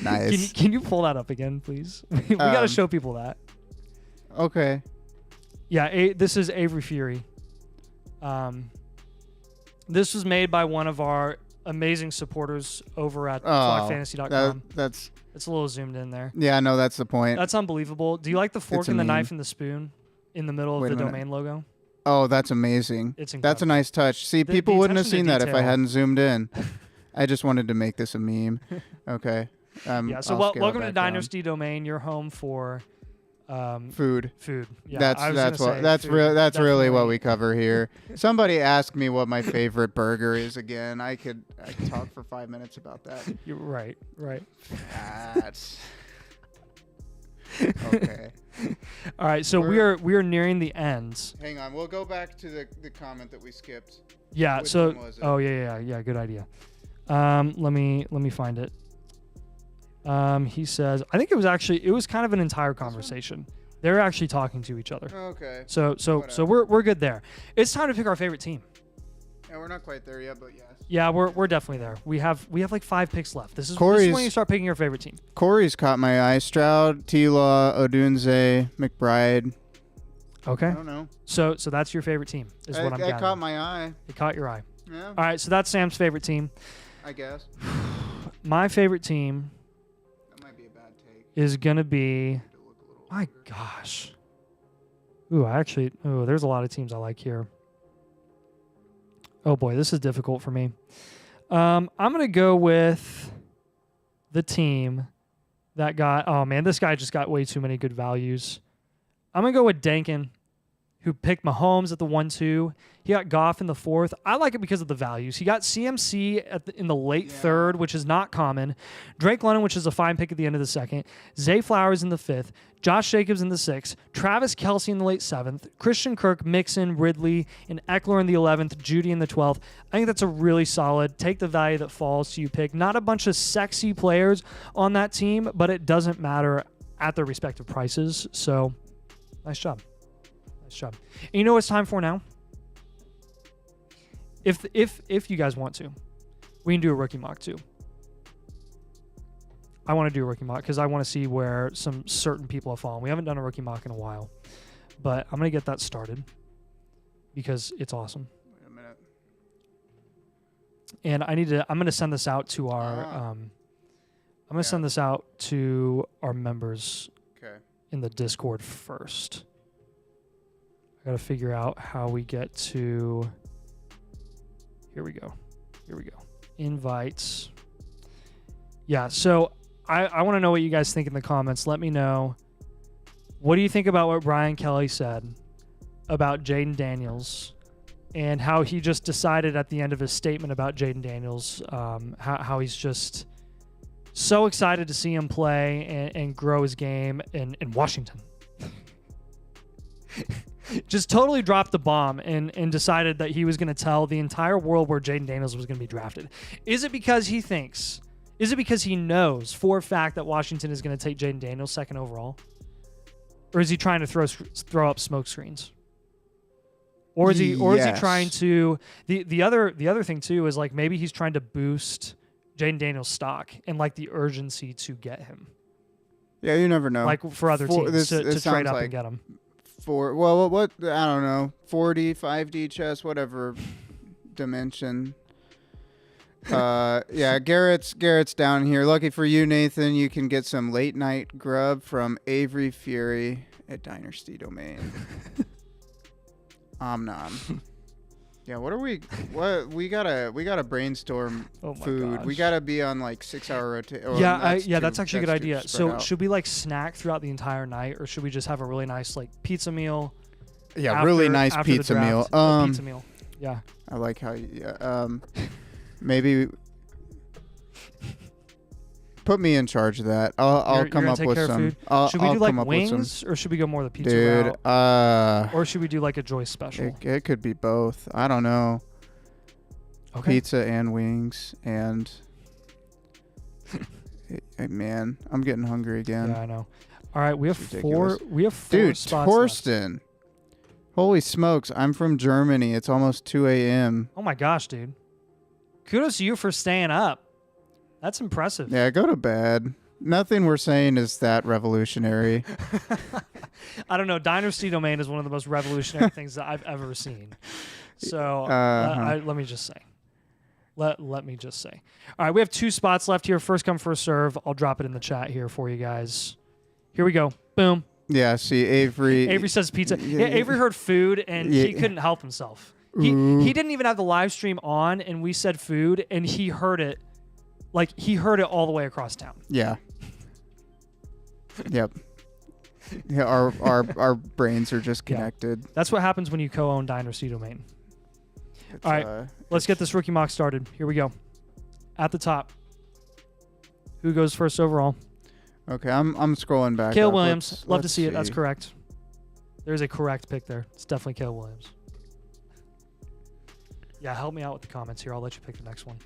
Nice. Can you pull that up again, please? We got to show people that. Okay. Yeah, this is Avery Fury. This was made by one of our amazing supporters over at flockfantasy.com. It's a little zoomed in there. Yeah, no, that's the point. That's unbelievable. Do you like the fork It's a and the meme. knife and the spoon in the middle Wait of a the minute. domain logo? Oh, that's amazing. It's incredible. That's a nice touch. See, The people wouldn't have attention seen to that if I detail. hadn't zoomed in. I just wanted to make this a meme. Okay. Yeah, so I'll scale welcome it to back down. Dynasty Domain, your home for Food. food. Yeah, That's I was gonna say that's food, really really what definitely. we cover here. Somebody asked me what my favorite burger is again. I could talk for 5 minutes about that. You're right. That's okay. All right, so we are nearing the end. Hang on, we'll go back to the comment that we skipped. Yeah. Which So one was it? oh yeah. Good idea. Let me find it. He says I think it was kind of an entire conversation. They're actually talking to each other. Okay. So Whatever. we're good there. It's time to pick our favorite team. Yeah, we're not quite there yet, but yes. Yeah, we're definitely there. We have like 5 picks left. This is Corey's- when you start picking your favorite team. Corey's caught my eye. Stroud, T-Law, Odunze, McBride. Okay. I don't know. So that's your favorite team, is what I'm That gathering. caught my eye. It caught your eye. Yeah, All right, so that's Sam's favorite team. I guess. My favorite team That might be a bad take. is gonna be. To look a little My gosh. There's a lot of teams I like here. Oh boy, this is difficult for me. I'm gonna go with the team that got. Oh man, this guy just got way too many good values. I'm gonna go with Dankin, who picked Mahomes at the 1-2. He got Goff in the 4th. I like it because of the values. He got CMC in the late 3rd, which is not common. Drake London, which is a fine pick at the end of the 2nd. Zay Flowers in the 5th. Josh Jacobs in the 6th. Travis Kelce in the late 7th. Christian Kirk, Mixon, Ridley, and Eckler in the 11th. Judy in the 12th. I think that's a really solid take the value that falls to you pick. Not a bunch of sexy players on that team, but it doesn't matter at their respective prices. So, nice job. Nice job. And you know what it's time for now? If you guys want to, we can do a rookie mock too. I want to do a rookie mock because I want to see where some certain people have fallen. We haven't done a rookie mock in a while, but I'm going to get that started because it's awesome. Wait a minute. And I'm going to send this out to our, I'm going to send this out to our members Okay. in the Discord first. I got to figure out how we get to, here we go. Invites. Yeah, so I want to know what you guys think in the comments. Let me know. What do you think about what Brian Kelly said about Jaden Daniels and how he just decided at the end of his statement about Jaden Daniels, how he's just so excited to see him play and grow his game in Washington. Just totally dropped the bomb and decided that he was going to tell the entire world where Jaden Daniels was going to be drafted. Is it because he thinks? Is it because he knows for a fact that Washington is going to take Jaden Daniels 2nd overall? Or is he trying to throw up smoke screens? Or is he trying to the other thing too is like maybe he's trying to boost Jaden Daniels' stock and like the urgency to get him. Yeah, you never know. Like for other teams to trade up and get him. What I don't know, 40, 5D chess, whatever dimension. Yeah, Garrett's down here. Lucky for you, Nathan, you can get some late night grub from Avery Fury at Dynasty Domain. Nom. Yeah, what we gotta brainstorm food. Gosh. We gotta be on like 6-hour rotation. That's actually a good idea. So should we like snack throughout the entire night, or should we just have a really nice like pizza meal? Yeah, really nice after pizza the meal. draft? Pizza meal. Yeah. I like how maybe put me in charge of that. I'll come up with some. Should we do like wings, or should we go more the pizza route? Or should we do like a Joyce special? It could be both. I don't know. Okay. Pizza and wings and. Hey, man, I'm getting hungry again. Yeah, I know. All right, we have Ridiculous. four. We have 4 Dude, spots Torsten. left. Holy smokes! I'm from Germany. It's almost 2 a.m. Oh my gosh, dude! Kudos to you for staying up. That's impressive. Yeah, go to bed. Nothing we're saying is that revolutionary. I don't know. Dynasty Domain is one of the most revolutionary things that I've ever seen. So let me just say. Let me just say. All right, we have 2 spots left here. First come, first serve. I'll drop it in the chat here for you guys. Here we go. Boom. Yeah, see, Avery. Avery says pizza. Yeah, Avery heard food, and he couldn't help himself. He didn't even have the live stream on, and we said food, and he heard it. Like, he heard it all the way across town. Yeah. Yep. Yeah, our brains are just connected. That's what happens when you co-own Dynasty Domain. All right, let's get this rookie mock started. Here we go. At the top, who goes first overall? Okay, I'm scrolling back. Caleb up. Williams. Love to let's see it. That's see. correct. There's a correct pick there. It's definitely Caleb Williams. Yeah, help me out with the comments here. I'll let you pick the next one.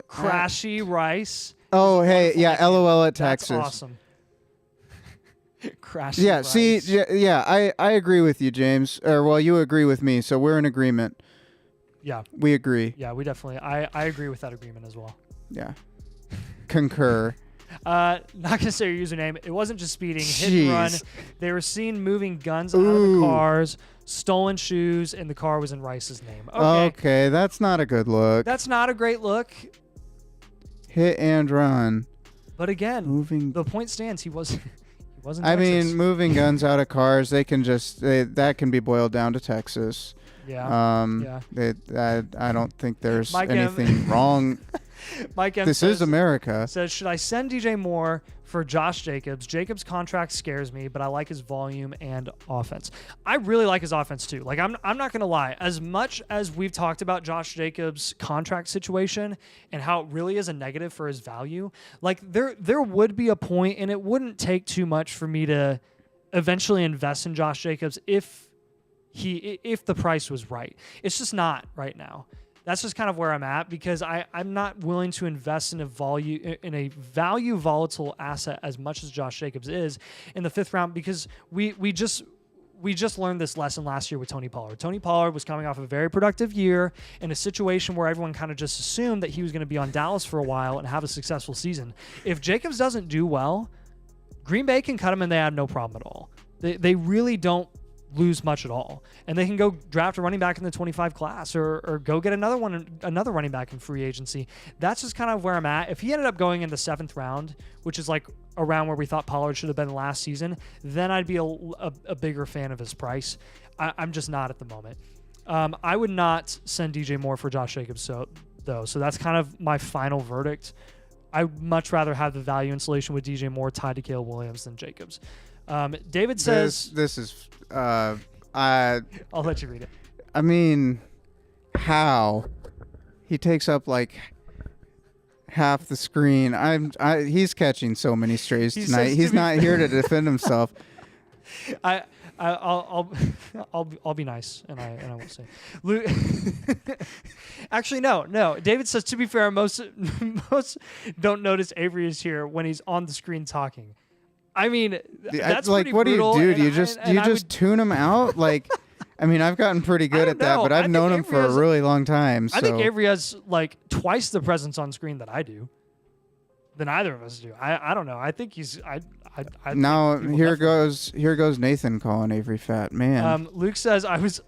Crashy Rice. Oh, hey, yeah, LOL at That's Texas. awesome. Crashy Yeah, Rice. see, I agree with you, James. Or, well, you agree with me, so we're in agreement. Yeah. We agree. Yeah, we definitely. I agree with that agreement as well. Yeah. Concur. Not gonna say your username. It wasn't just speeding, hit and run. Jeez. They were seen moving guns out of the cars, stolen shoes, and the car was in Rice's name. Okay, that's not a good look. That's not a great look. Hit and run. But again, Moving. the point stands. He wasn't. I Texas. mean, moving guns out of cars, that can be boiled down to Texas. Yeah. I don't think there's Mike M. anything wrong. Mike M. This says, is America. Says, should I send DJ Moore for Josh Jacobs? Jacobs' contract scares me, but I like his volume and offense. I really like his offense too. Like I'm not gonna lie. As much as we've talked about Josh Jacobs' contract situation and how it really is a negative for his value, like there would be a point, and it wouldn't take too much for me to eventually invest in Josh Jacobs if the price was right. It's just not right now. That's just kind of where I'm at, because I'm not willing to invest in a value volatile asset as much as Josh Jacobs is in the 5th round, because we just learned this lesson last year with Tony Pollard. Tony Pollard was coming off a very productive year in a situation where everyone kind of just assumed that he was going to be on Dallas for a while and have a successful season. If Jacobs doesn't do well, Green Bay can cut him and they have no problem at all. They really don't lose much at all, and they can go draft a running back in the 25 class or go get another running back in free agency. That's just kind of where I'm at. If he ended up going in the 7th round, which is like around where we thought Pollard should have been last season, then I'd be a bigger fan of his price. I'm just not at the moment. I would not send DJ Moore for Josh Jacobs though, so that's kind of my final verdict. I'd much rather have the value insulation with DJ Moore tied to Caleb Williams than Jacobs. David says this is I'll let you read it. I mean, how he takes up like half the screen. He's catching so many strays tonight. He's not here to defend himself. I'll be nice and I won't say. Actually, no. David says, to be fair, most don't notice Avery is here when he's on the screen talking. I mean, that's like, pretty what brutal, do you do? and Do you just tune him out? Like, I mean, I've gotten pretty good at that, but I've known him for a really long time. So. I think Avery has like twice the presence on screen that I do, than either of us do. I don't know. I think he's. I now think here goes Nathan calling Avery fat, man. Luke says I was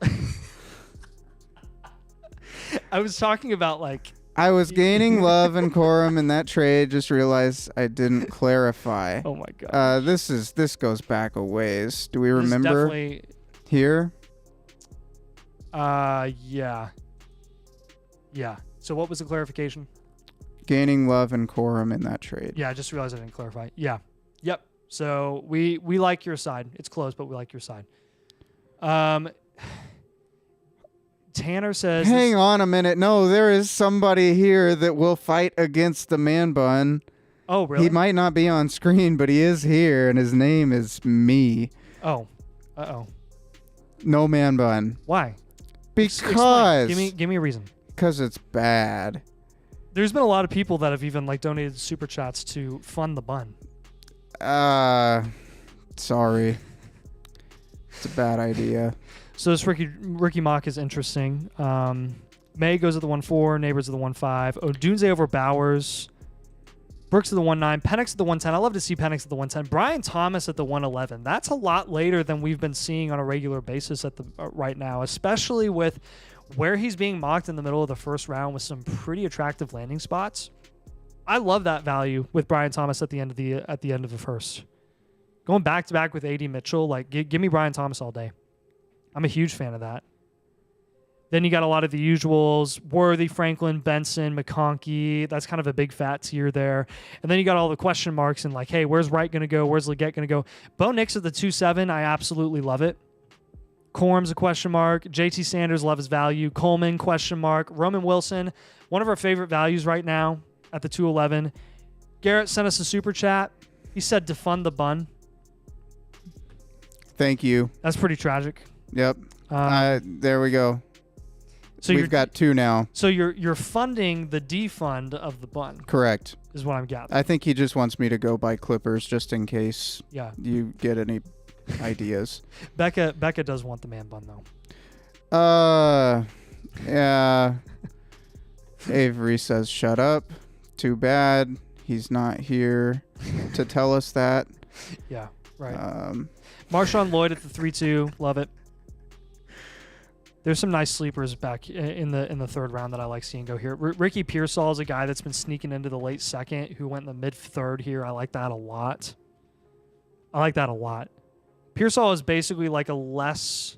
talking about like. I was gaining love and quorum in that trade. Just realized I didn't clarify. Oh my god. This goes back a ways. Do we remember here? Yeah. So what was the clarification? Gaining love and quorum in that trade. Yeah, I just realized I didn't clarify. Yeah. Yep. So we like your side. It's close, but we like your side. Tanner says... Hang on a minute. No, there is somebody here that will fight against the man bun. Oh, really? He might not be on screen, but he is here, and his name is me. Oh. Uh-oh. No man bun. Why? Because... Give me a reason. Because it's bad. There's been a lot of people that have even like donated super chats to fund the bun. Sorry. It's a bad idea. So this Ricky Mock is interesting. May goes at the 1-4, Neighbors at the 1-5, Odunze over Bowers, Brooks at the 1-9, Penix at the 1-10. I love to see Penix at the 1-10. Brian Thomas at the 1-11. That's a lot later than we've been seeing on a regular basis at the right now, especially with where he's being mocked in the middle of the 1st round with some pretty attractive landing spots. I love that value with Brian Thomas at the end of the 1st. Going back to back with AD Mitchell, like give me Brian Thomas all day. I'm a huge fan of that. Then you got a lot of the usuals: Worthy, Franklin, Benson, McConkey. That's kind of a big fat tier there. And then you got all the question marks and like, hey, where's Wright going to go? Where's Leggett going to go? Bo Nix at the 2-7. I absolutely love it. Corum's a question mark. JT Sanders, love his value. Coleman, question mark. Roman Wilson, one of our favorite values right now at the 2-11. Garrett sent us a super chat. He said, defund the bun. Thank you. That's pretty tragic. Yep. There we go. So we've got 2 now. So you're funding the defund of the bun. Correct. Is what I'm gathering. I think he just wants me to go buy clippers just in case you get any ideas. Becca does want the man bun though. Yeah. Avery says, shut up. Too bad he's not here to tell us that. Yeah, right. Marshawn Lloyd at the 3-2. Love it. There's some nice sleepers back in the third round that I like seeing go here. Ricky Pearsall is a guy that's been sneaking into the late second who went in the mid third here. I like that a lot. Pearsall is basically like a less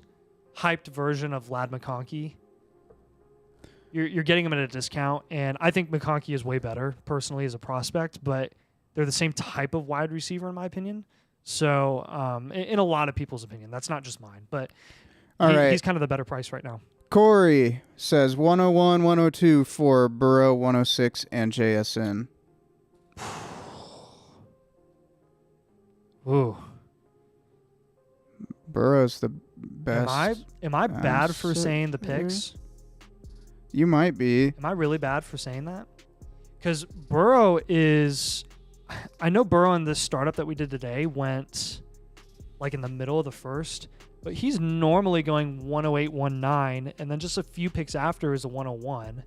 hyped version of Vlad McConkey. You're getting him at a discount, and I think McConkey is way better personally as a prospect, but they're the same type of wide receiver in my opinion. So in a lot of people's opinion, that's not just mine, but he's kind of the better price right now. Corey says 101, 102 for Burrow, 106, and JSN. Ooh. Burrow's the best. Am I bad for saying the picks? You might be. Am I really bad for saying that? Because Burrow is... I know Burrow in this startup that we did today went like in the middle of the first, but he's normally going 108, 19, and then just a few picks after is a 101.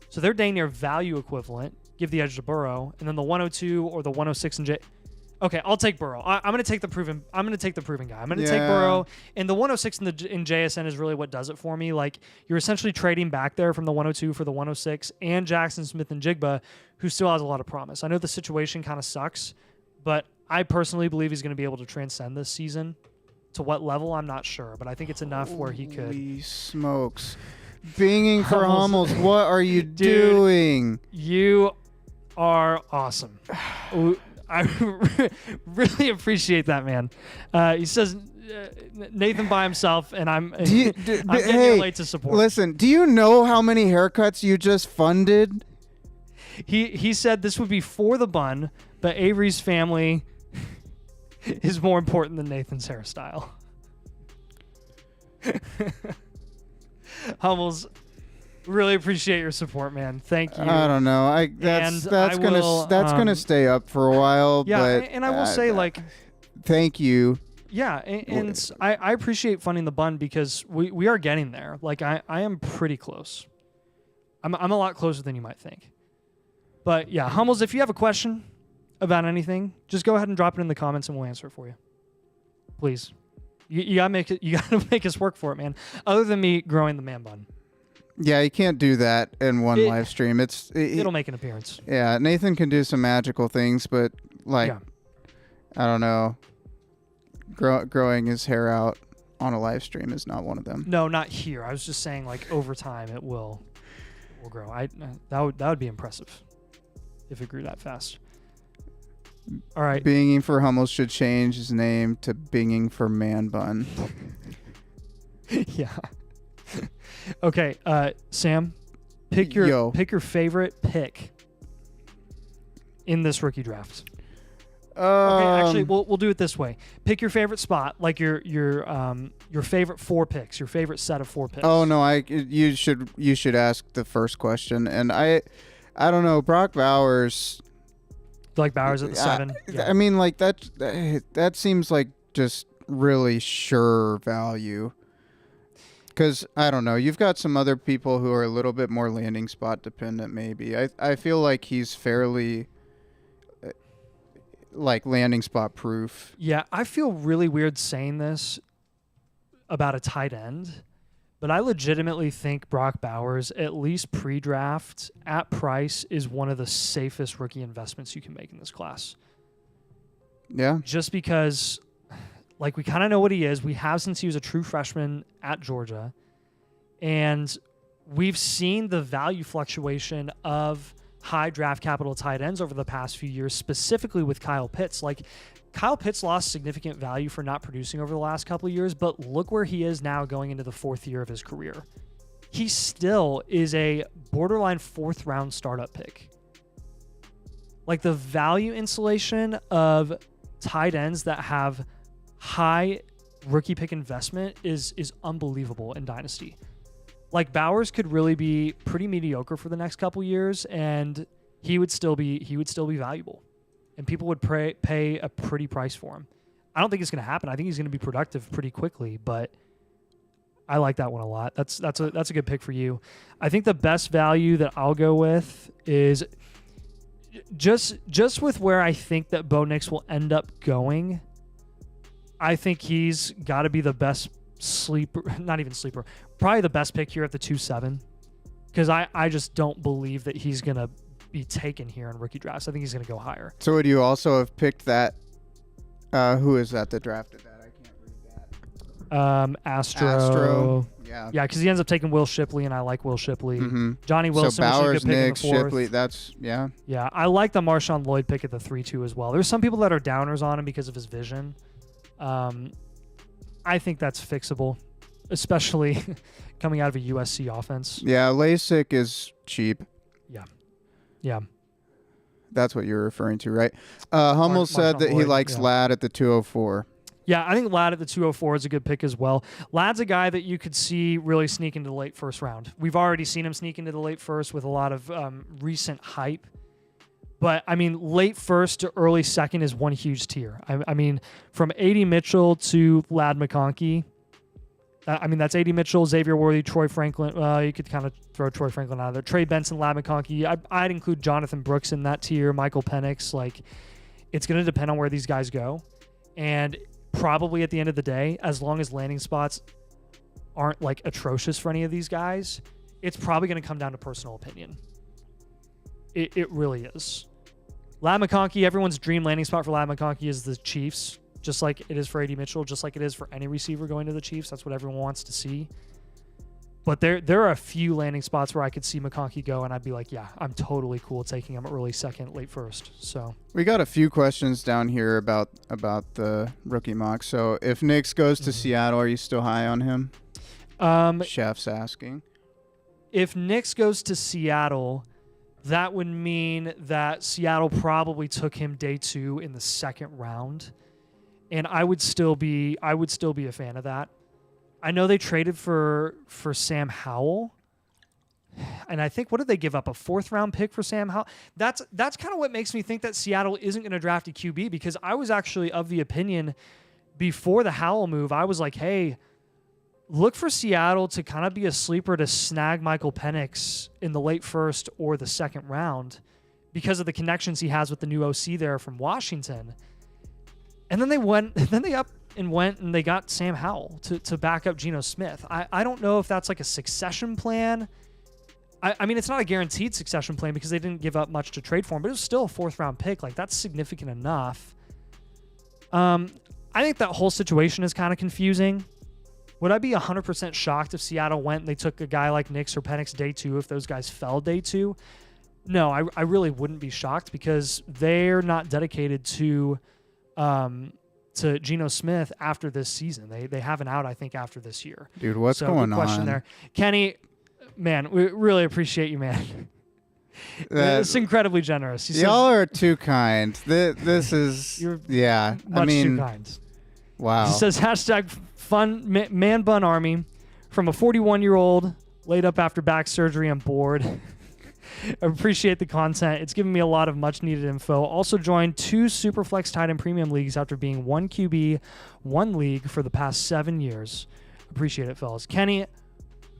So they're dang near value equivalent. Give the edge to Burrow, and then the 102 or the 106 and Okay, I'll take Burrow. I'm going to take the proven. I'm going to take the proven guy. I'm going to take Burrow, and the 106 in JSN is really what does it for me. Like you're essentially trading back there from the 102 for the 106 and Jackson Smith and Jigba, who still has a lot of promise. I know the situation kind of sucks, but I personally believe he's going to be able to transcend this season. To what level, I'm not sure, but I think it's enough where he could. Holy smokes! Binging for Hummels, what are you doing? You are awesome. I really appreciate that, man. He says Nathan by himself, and I'm getting late to support. Listen, do you know how many haircuts you just funded? He said this would be for the bun, but Avery's family is more important than Nathan's hairstyle. Hummels, really appreciate your support, man. Thank you. I don't know. That's gonna stay up for a while. Yeah, but, and I will say, like, thank you. Yeah, and I appreciate funding the bun because we are getting there. Like, I am pretty close. I'm a lot closer than you might think. But yeah, Hummels, if you have a question about anything, just go ahead and drop it in the comments and we'll answer it for you. Please. You gotta make it. You gotta make us work for it, man. Other than me growing the man bun. Yeah, you can't do that in one live stream. It'll make an appearance. Yeah, Nathan can do some magical things, but I don't know. Growing his hair out on a live stream is not one of them. No, not here. I was just saying, like, over time it will grow. That would be impressive if it grew that fast. All right. Binging for Hummels should change his name to Binging for Man Bun. Yeah. Okay, Sam, pick your favorite pick in this rookie draft. Okay, actually, we'll do it this way. Pick your favorite spot, like your favorite 4 picks, your favorite set of 4 picks. Oh no, you should ask the first question, and I don't know, Brock Bowers. Like Bowers at the 7. Yeah. I mean, like that seems like just really sure value. Because, I don't know, you've got some other people who are a little bit more landing spot dependent, maybe. I feel like he's fairly, like, landing spot proof. Yeah, I feel really weird saying this about a tight end, but I legitimately think Brock Bowers, at least pre-draft, at price, is one of the safest rookie investments you can make in this class. Yeah. Just because... like, we kind of know what he is. We have since he was a true freshman at Georgia. And we've seen the value fluctuation of high draft capital tight ends over the past few years, specifically with Kyle Pitts. Like, Kyle Pitts lost significant value for not producing over the last couple of years, but look where he is now going into the 4th year of his career. He still is a borderline 4th round startup pick. Like, the value insulation of tight ends that have high rookie pick investment is unbelievable in Dynasty. Like, Bowers could really be pretty mediocre for the next couple years, and he would still be valuable, and people would pay a pretty price for him. I don't think it's going to happen. I think he's going to be productive pretty quickly, but I like that one a lot. That's a good pick for you. I think the best value that I'll go with is just with where I think that Bo Nix will end up going. I think he's got to be the best sleeper, not even sleeper, probably the best pick here at the 2-7, because I just don't believe that he's going to be taken here in rookie drafts. I think he's going to go higher. So would you also have picked that? Who is that that drafted that? I can't read that. Astro. Yeah. Yeah, because he ends up taking Will Shipley, and I like Will Shipley. Mm-hmm. Johnny Wilson So was a Bowers, good pick Nix, in the 4th. Shipley. That's Yeah, I like the Marshawn Lloyd pick at the 3-2 as well. There's some people that are downers on him because of his vision. I think that's fixable, especially coming out of a USC offense. Yeah, LASIK is cheap. Yeah. That's what you're referring to, right? Hummel said Marshawn that he Lloyd, likes yeah. Ladd at the 204. Yeah, I think Ladd at the 204 is a good pick as well. Ladd's a guy that you could see really sneak into the late first round. We've already seen him sneak into the late first with a lot of recent hype. But, I mean, late first to early second is one huge tier. I mean, from A.D. Mitchell to Ladd McConkey, I mean, that's A.D. Mitchell, Xavier Worthy, Troy Franklin. You could kind of throw Troy Franklin out of there. Trey Benson, Ladd McConkey. I'd include Jonathan Brooks in that tier, Michael Penix. Like, it's going to depend on where these guys go. And probably at the end of the day, as long as landing spots aren't, like, atrocious for any of these guys, it's probably going to come down to personal opinion. It really is. Ladd McConkey, everyone's dream landing spot for Ladd McConkey is the Chiefs, just like it is for A.D. Mitchell, just like it is for any receiver going to the Chiefs. That's what everyone wants to see. But there are a few landing spots where I could see McConkey go, and I'd be like, yeah, I'm totally cool taking him early second, late first. So We got a few questions down here about the rookie mock. So if Nix goes to Seattle, are you still high on him? Chef's asking. If Nix goes to Seattle, that would mean that Seattle probably took him day 2 in the 2nd round. And I would still be a fan of that. I know they traded for Sam Howell. And I think, what did they give up? A 4th round pick for Sam Howell? That's kind of what makes me think that Seattle isn't going to draft a QB, because I was actually of the opinion before the Howell move, I was like, hey, look for Seattle to kind of be a sleeper to snag Michael Penix in the late 1st or the 2nd round because of the connections he has with the new OC there from Washington. And then they went and they got Sam Howell to back up Geno Smith. I don't know if that's like a succession plan. I mean, it's not a guaranteed succession plan because they didn't give up much to trade for him, but it was still a 4th round pick. Like, that's significant enough. I think that whole situation is kind of confusing. Would I be 100% shocked if Seattle went and they took a guy like Nix or Penix day 2 if those guys fell day 2? No, I really wouldn't be shocked because they're not dedicated to Geno Smith after this season. They have an out, I think, after this year. Dude, what's going good question on? there. Kenny, man, we really appreciate you, man. It's incredibly generous. He Y'all says, are too kind. This is, yeah. much I mean, too kind. wow. He says, hashtag fun man bun army from a 41-year-old laid up after back surgery and bored. I appreciate the content. It's given me a lot of much needed info. Also joined 2 Superflex tight end premium leagues after being 1 QB, 1 league for the past 7 years. Appreciate it, fellas. Kenny,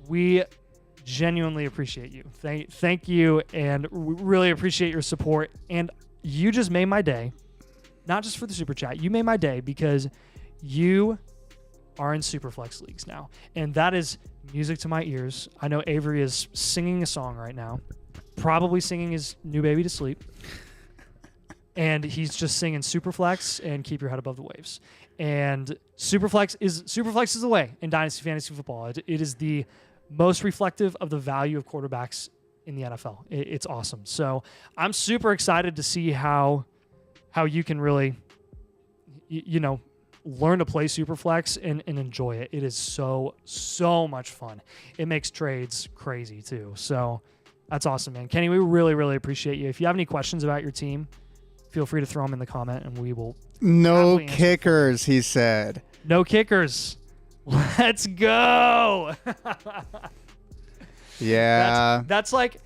we genuinely appreciate you. Thank you, and we really appreciate your support. And you just made my day, not just for the super chat. You made my day because you are in Superflex leagues now, and that is music to my ears. I know Avery is singing a song right now, probably singing his new baby to sleep, and he's just singing Superflex and Keep Your Head Above the Waves. And Superflex is the way in Dynasty Fantasy Football. It is the most reflective of the value of quarterbacks in the NFL. It's awesome. So I'm super excited to see how you can really, learn to play Superflex and enjoy it. It is so much fun. It makes trades crazy too. So that's awesome, man. Kenny, we really, really appreciate you. If you have any questions about your team, feel free to throw them in the comment and we will. No kickers, he said. No kickers. Let's go. Yeah. That's like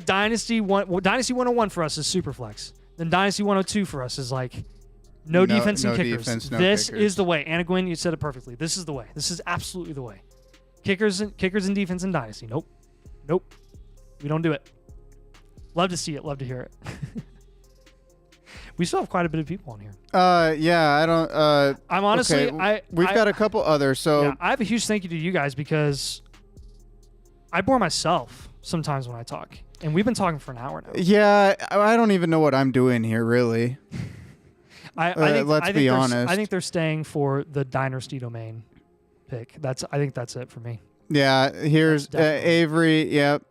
Dynasty 101 for us is Superflex. Then Dynasty 102 for us is like no defense and kickers. Defense, no this kickers. is the way. Anna Gwynn, you said it perfectly. This is the way. This is absolutely the way. Kickers and defense in Dynasty. Nope. We don't do it. Love to see it. Love to hear it. We still have quite a bit of people on here. Yeah, I don't. I'm honestly, okay, we've got a couple others. So yeah, I have a huge thank you to you guys because I bore myself sometimes when I talk, and we've been talking for an hour now. yeah, I don't even know what I'm doing here, really. Let's be honest. I think they're staying for the Dynasty domain pick. I think that's it for me. Yeah, here's definitely- Avery. Yep.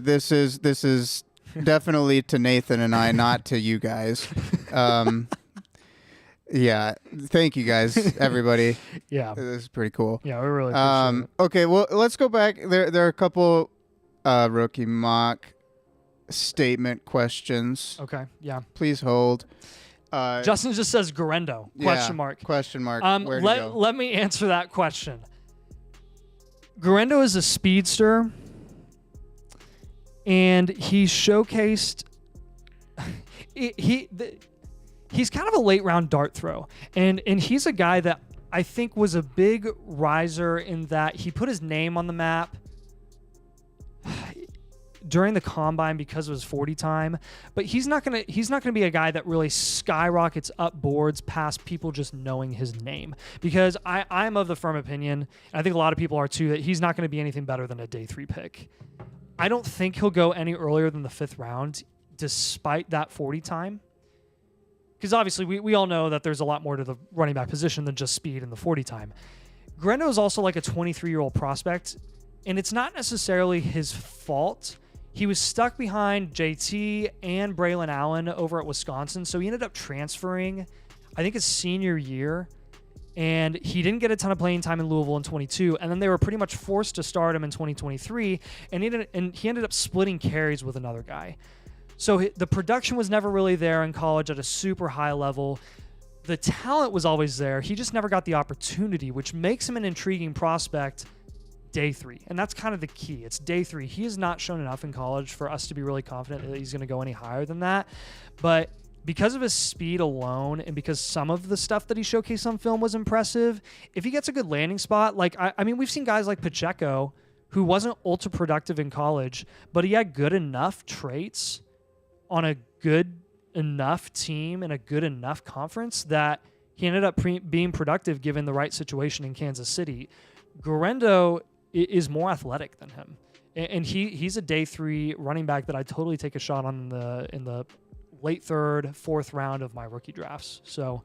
This is definitely to Nathan and I, not to you guys. Yeah, thank you guys, everybody. Yeah, This is pretty cool. yeah, we really appreciate it. Okay, well, let's go back. There are a couple rookie mock statement questions. Okay, yeah. Please hold. Justin just says Garendo, question mark. Question mark. Where'd he go? Let me answer that question. Garendo is a speedster, and he showcased. He's kind of a late round dart throw, and he's a guy that I think was a big riser in that he put his name on the map during the combine because of his 40 time, but he's not gonna be a guy that really skyrockets up boards past people just knowing his name, because I'm of the firm opinion, and I think a lot of people are too, that he's not going to be anything better than a day 3 pick. I don't think he'll go any earlier than the 5th round despite that 40 time, because obviously we all know that there's a lot more to the running back position than just speed and the 40 time. Garendo is also like a 23-year-old prospect, and it's not necessarily his fault. He was stuck behind JT and Braylon Allen over at Wisconsin, so he ended up transferring, I think, his senior year, and he didn't get a ton of playing time in Louisville in 22, and then they were pretty much forced to start him in 2023, and he ended up splitting carries with another guy. So the production was never really there in college at a super high level. The talent was always there. He just never got the opportunity, which makes him an intriguing prospect day 3. And that's kind of the key. It's day 3. He has not shown enough in college for us to be really confident that he's going to go any higher than that. But because of his speed alone, and because some of the stuff that he showcased on film was impressive, if he gets a good landing spot, like, I mean, we've seen guys like Pacheco, who wasn't ultra productive in college, but he had good enough traits on a good enough team and a good enough conference that he ended up being productive given the right situation in Kansas City. Garendo is more athletic than him, and he's a day 3 running back that I totally take a shot on in the late 3rd, 4th round of my rookie drafts. So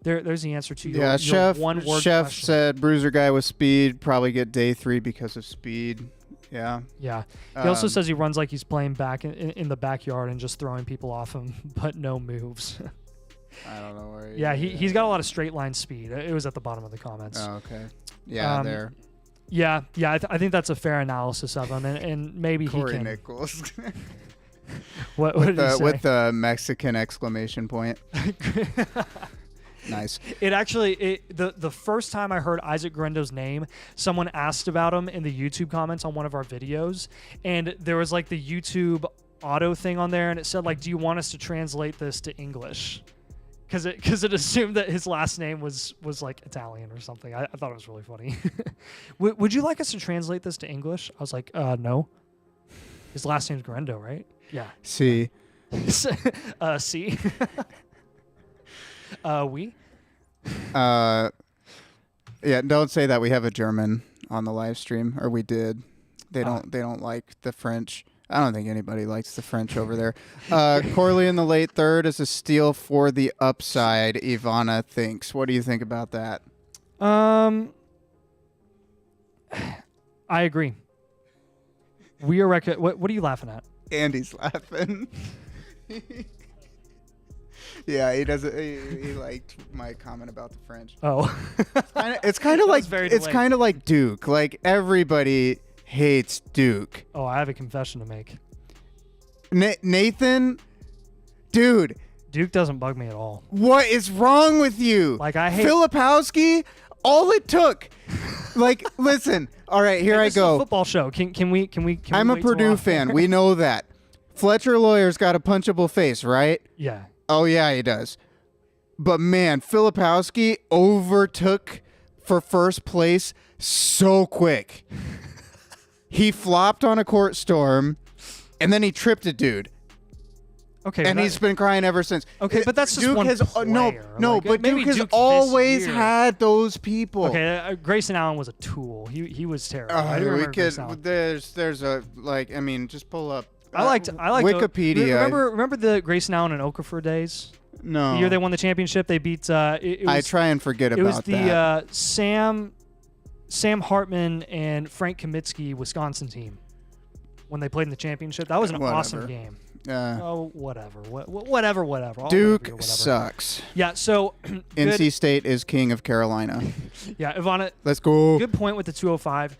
there's the answer to your Chef one-word Chef question. said bruiser guy with speed, probably get day 3 because of speed. Yeah. Yeah. He also says he runs like he's playing back in the backyard and just throwing people off him, but no moves. I don't know where. Yeah, he's got a lot of straight line speed. It was at the bottom of the comments. Oh, okay. Yeah, there. Yeah, I think that's a fair analysis of him, and maybe Corey he can. Nichols. What did he say? With the Mexican exclamation point. Nice. It actually, the first time I heard Isaac Garendo's name, someone asked about him in the YouTube comments on one of our videos, and there was like the YouTube auto thing on there, and it said like, "Do you want us to translate this to English?" Because it assumed that his last name was like Italian or something. I thought it was really funny. Would you like us to translate this to English? I was like, no. His last name's Garendo, right? Yeah. See. See. We. Yeah. Don't say that we have a German on the live stream, or we did. They don't like the French. I don't think anybody likes the French over there. Corley in the late 3rd is a steal for the upside, Ivana thinks. What do you think about that? I agree. We are what are you laughing at? Andy's laughing. Yeah, he doesn't. He liked my comment about the French. Oh, It's kind of like very it's delayed. kind of like Duke. Like everybody hates Duke. Oh, I have a confession to make. Nathan, dude, Duke doesn't bug me at all. what is wrong with you? Like, I hate- Filipowski. All it took, like, listen. All right, here I This is a go. football show. Can we? I'm a wait till we're Purdue off? fan. We know that. Fletcher Lawyer's got a punchable face, right? Yeah. Oh yeah, he does. But man, Filipowski overtook for first place so quick. He flopped on a court storm, and then he tripped a dude. Okay, And he's been crying ever since. Okay, but that's just Duke one has player. no, Like, but maybe Duke has Duke this always year. had those people. Okay, Grayson Allen was a tool. He was terrible. I do we remember could. Grayson Allen. There's a like. I mean, just pull up. I liked Wikipedia. Remember the Grayson Allen and Okafor days? No. The year they won the championship, they beat. It was, I try and forget it about was the that. Sam Hartman and Frank Kaminsky Wisconsin team when they played in the championship. That was an awesome Whatever. game. Uh, Oh, whatever. Whatever. I'll Duke whatever. sucks. Yeah. So good, NC State is king of Carolina. yeah, Ivana. Let's go. Good point with the 205.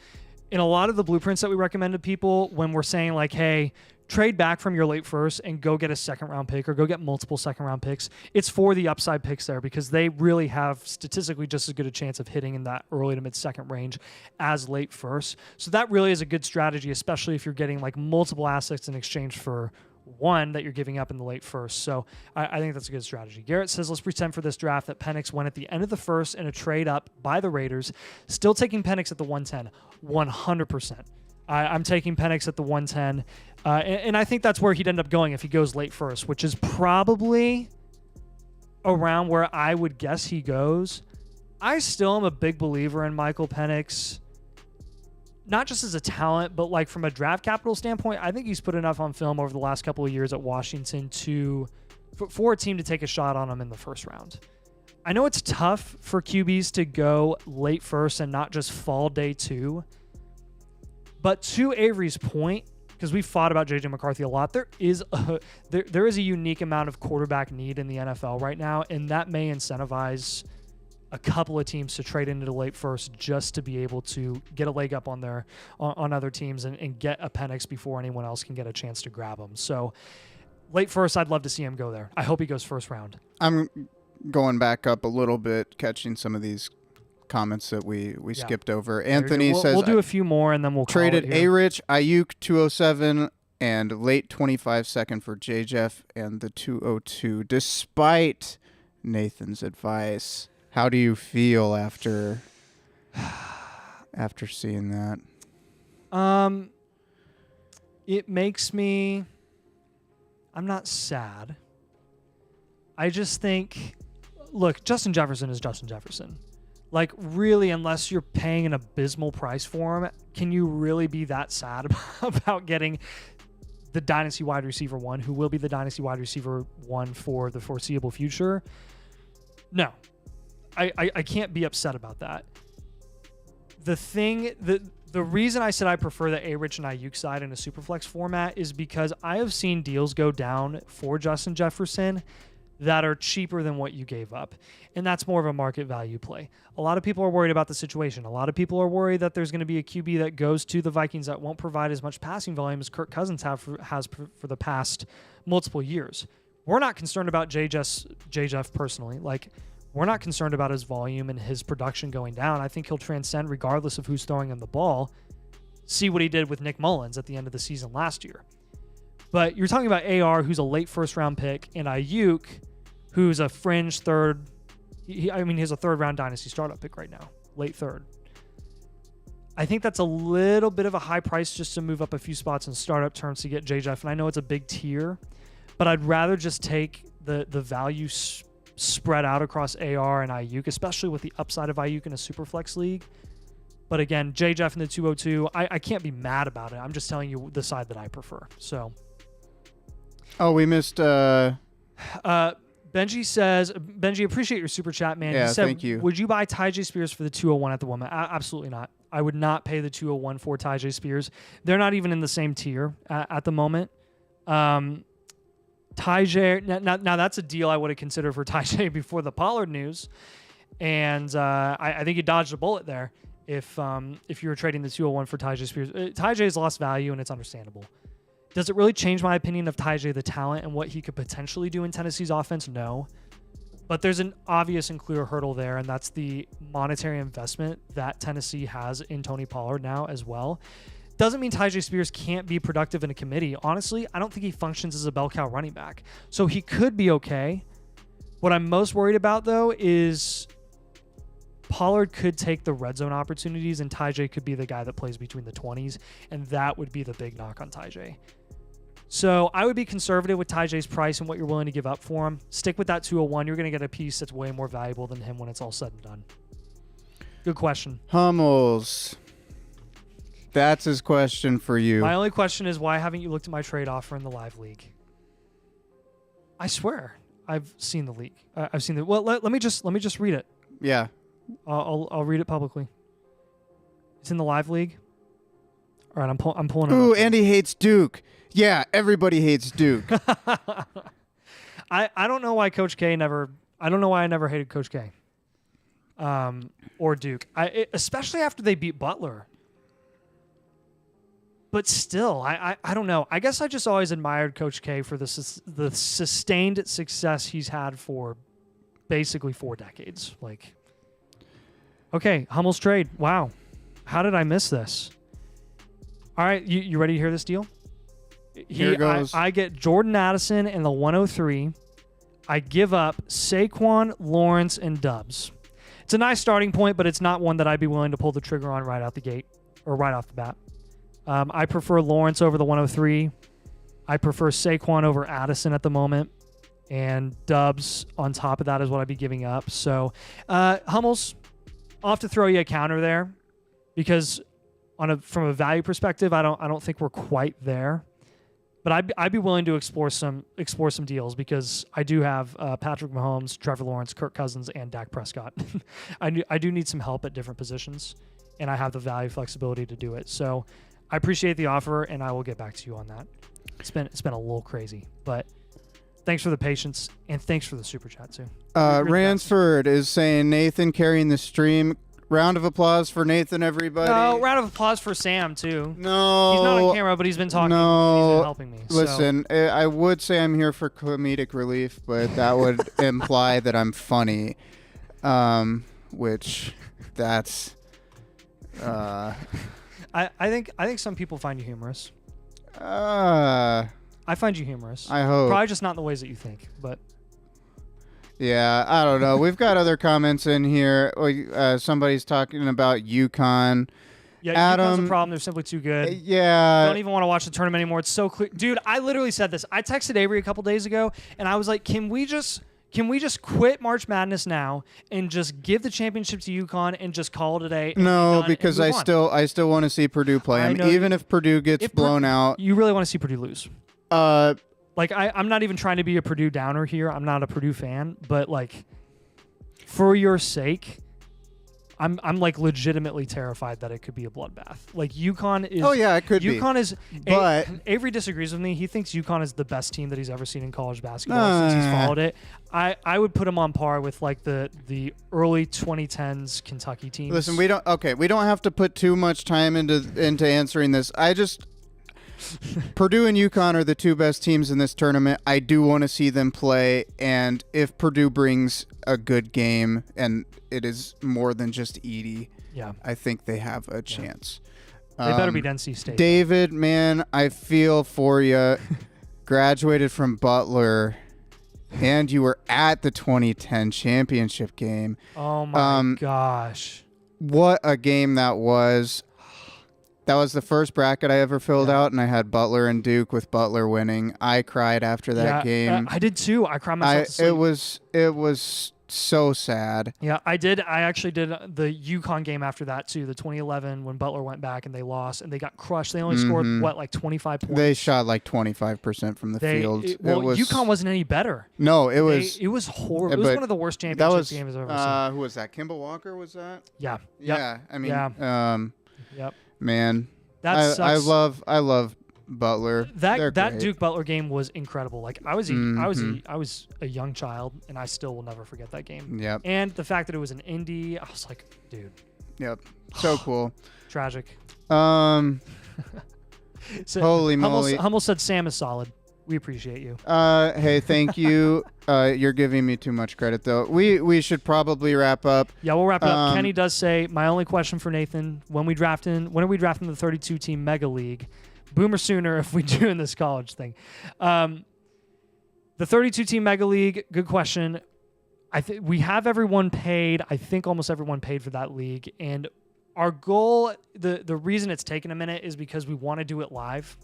In a lot of the blueprints that we recommend to people when we're saying like, hey, trade back from your late first and go get a second round pick or go get multiple second round picks, it's for the upside picks there because they really have statistically just as good a chance of hitting in that early to mid second range as late first. So that really is a good strategy, especially if you're getting like multiple assets in exchange for one that you're giving up in the late first. So I think that's a good strategy. Garrett says, let's pretend for this draft that Penix went at the end of the first in a trade up by the Raiders, still taking Penix at the 110, 100%. I'm taking Penix at the 110. And I think that's where he'd end up going if he goes late first, which is probably around where I would guess he goes. I still am a big believer in Michael Penix, not just as a talent, but like from a draft capital standpoint. I think he's put enough on film over the last couple of years at Washington for a team to take a shot on him in the first round. I know it's tough for QBs to go late first and not just fall day two. But to Avery's point, because we've fought about J.J. McCarthy a lot, there is a unique amount of quarterback need in the NFL right now, and that may incentivize a couple of teams to trade into the late first just to be able to get a leg up on other teams and get a Penix before anyone else can get a chance to grab him. So late first, I'd love to see him go there. I hope he goes first round. I'm going back up a little bit, catching some of these comments that we skipped over. Anthony says we'll do a few more and then we'll traded call it here. A-Rich, Ayuk 207 and late 25 second for J-Jeff and the 202 despite Nathan's advice. How do you feel after seeing that? It makes me, I'm not sad. I just think, look, Justin Jefferson is Justin Jefferson. Like, really, unless you're paying an abysmal price for him, can you really be that sad about getting the Dynasty wide receiver one, who will be the Dynasty wide receiver one for the foreseeable future? No. I can't be upset about that. The reason I said I prefer the A-Rich and Ayuk side in a Superflex format is because I have seen deals go down for Justin Jefferson that are cheaper than what you gave up. And that's more of a market value play. A lot of people are worried about the situation. A lot of people are worried that there's going to be a QB that goes to the Vikings that won't provide as much passing volume as Kirk Cousins has for the past multiple years. We're not concerned about J-Jeff personally. Like, we're not concerned about his volume and his production going down. I think he'll transcend regardless of who's throwing him the ball. See what he did with Nick Mullins at the end of the season last year. But you're talking about AR, who's a late first-round pick, and Ayuk, who's a fringe third. He's a third-round Dynasty startup pick right now, late third. I think that's a little bit of a high price just to move up a few spots in startup terms to get J-Jeff, and I know it's a big tier, but I'd rather just take the value spread out across AR and Ayuk, especially with the upside of Ayuk in a Superflex league. But again, J-Jeff in the 202, I can't be mad about it. I'm just telling you the side that I prefer. So, we missed Benji says, Benji, appreciate your super chat, man. Yeah, he said, thank you. Would you buy Tyjae Spears for the 201 at the moment? Absolutely not. I would not pay the 201 for Tyjae Spears. They're not even in the same tier at the moment. Tyjae, now that's a deal I would have considered for Tyjae before the Pollard news, and I think you dodged a bullet there if you were trading the 201 for Tyjae Spears. Tyjae's lost value, and it's understandable. Does it really change my opinion of Tyjae, the talent, and what he could potentially do in Tennessee's offense? No. But there's an obvious and clear hurdle there, and that's the monetary investment that Tennessee has in Tony Pollard now as well. Doesn't mean Tyjae Spears can't be productive in a committee. Honestly, I don't think he functions as a bell cow running back. So he could be okay. What I'm most worried about, though, is Pollard could take the red zone opportunities, and Tyjae could be the guy that plays between the 20s, and that would be the big knock on Tyjae. So I would be conservative with Tyjae's price and what you're willing to give up for him. Stick with that 201. You're going to get a piece that's way more valuable than him when it's all said and done. Good question. Hummels. That's his question for you. My only question is, why haven't you looked at my trade offer in the live league? I swear, I've seen the league. I've seen the. Well, let me just read it. Yeah. I'll read it publicly. It's in the live league. All right, I'm pulling it Ooh, up. Andy hates Duke. Yeah, everybody hates Duke. I don't know why Coach K never. I don't know why I never hated Coach K. Or Duke. Especially after they beat Butler. But still, I don't know. I guess I just always admired Coach K for the sustained success he's had for basically 4 decades. Like, okay, Hummel's trade. Wow. How did I miss this? All right, you ready to hear this deal? Here goes. I get Jordan Addison in the 103. I give up Saquon, Lawrence, and Dubs. It's a nice starting point, but it's not one that I'd be willing to pull the trigger on right out the gate or right off the bat. I prefer Lawrence over the 103. I prefer Saquon over Addison at the moment. And Dubs on top of that is what I'd be giving up. So, Hummels, I'll have to throw you a counter there because from a value perspective, I don't think we're quite there. But I'd be willing to explore some deals because I do have Patrick Mahomes, Trevor Lawrence, Kirk Cousins, and Dak Prescott. I do need some help at different positions, and I have the value flexibility to do it. So I appreciate the offer, and I will get back to you on that. It's been a little crazy, but thanks for the patience, and thanks for the super chat too. Ransford is saying Nathan carrying the stream. Round of applause for Nathan, everybody. No, round of applause for Sam too. No. He's not on camera, but he's been talking. No. He's been helping me. Listen, I would say I'm here for comedic relief, but that would imply that I'm funny, which that's. I think some people find you humorous. I I find you humorous. hope. Probably just not in the ways that you think, but. Yeah, I don't know. We've got other comments in here. Somebody's talking about UConn. Yeah, Adam, UConn's a problem. They're simply too good. Yeah. Don't even want to watch the tournament anymore. It's so clear. Dude, I literally said this. I texted Avery a couple days ago, and I was like, can we just quit March Madness now and just give the championship to UConn and just call it a day? No, because I still want to see Purdue play him, even if Purdue gets blown out. You really want to see Purdue lose? Like, I'm not even trying to be a Purdue downer here. I'm not a Purdue fan, but like, for your sake, I'm like legitimately terrified that it could be a bloodbath. Like UConn is. Oh yeah, it could be. UConn is. But Avery disagrees with me. He thinks UConn is the best team that he's ever seen in college basketball since he's followed it. I would put him on par with like the early 2010s Kentucky teams. Listen, we don't have to put too much time into answering this. Purdue and UConn are the 2 best teams in this tournament. I do want to see them play, and if Purdue brings a good game and it is more than just Edie, I think they have a chance. They better beat NC State. David, man, I feel for you. Graduated from Butler, and you were at the 2010 championship game. Oh my gosh. What a game that was. That was the first bracket I ever filled out, and I had Butler and Duke with Butler winning. I cried after that game. I did too. I cried myself to sleep. It was so sad. Yeah, I did. I actually did the UConn game after that too, the 2011 when Butler went back and they lost and they got crushed. They only scored like 25 points. They shot like 25% from the field. UConn wasn't any better. No, it was. It was horrible. It was one of the worst championship games I've ever seen. Who was that? Kimball Walker was that? Yeah. Yeah. I mean, Yep. Man, that sucks. I love Butler. That Duke Butler game was incredible. Like I was a young child, and I still will never forget that game. Yep. And the fact that it was an Indy, I was like, dude. Yep. So cool. Tragic. So, holy moly. Hummel said Sam is solid. We appreciate you. Hey, thank you. You're giving me too much credit, though. We should probably wrap up. Yeah, we'll wrap it up. Kenny does say, my only question for Nathan, when are we drafting the 32-team Mega League? Boomer sooner if we do in this college thing. The 32-team Mega League, good question. I think we have everyone paid. I think almost everyone paid for that league. And our goal, the reason it's taken a minute is because we want to do it live.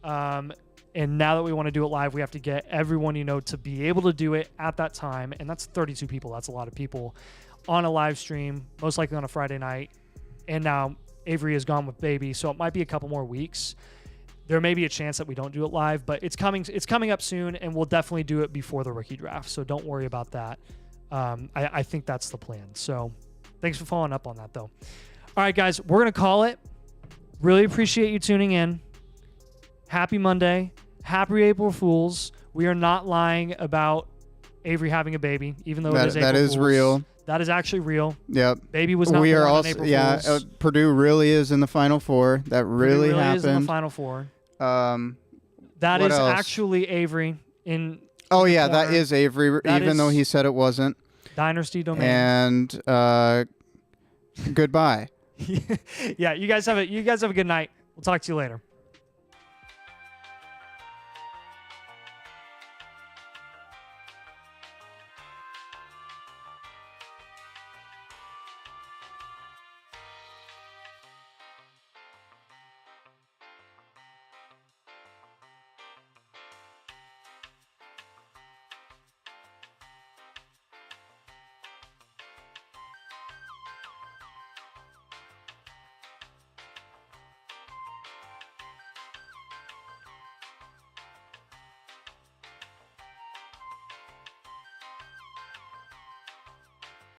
And now that we want to do it live, we have to get everyone, to be able to do it at that time. And that's 32 people. That's a lot of people on a live stream, most likely on a Friday night. And now Avery is gone with baby, so it might be a couple more weeks. There may be a chance that we don't do it live, but it's coming up soon, and we'll definitely do it before the rookie draft. So don't worry about that. I think that's the plan. So thanks for following up on that, though. All right, guys, we're going to call it. Really appreciate you tuning in. Happy Monday. Happy April Fools. We are not lying about Avery having a baby, even though it is April that is Fools. real. That is actually real. Yep. Baby was not we born are on also April Fools. Purdue really is in the Final Four. That really Purdue happened. is in the Final Four. That What is else? actually Avery in. Oh the yeah, that corner. is Avery, That even though is he said it wasn't. Dynasty domain. And goodbye. Yeah, you guys have a good night. We'll talk to you later.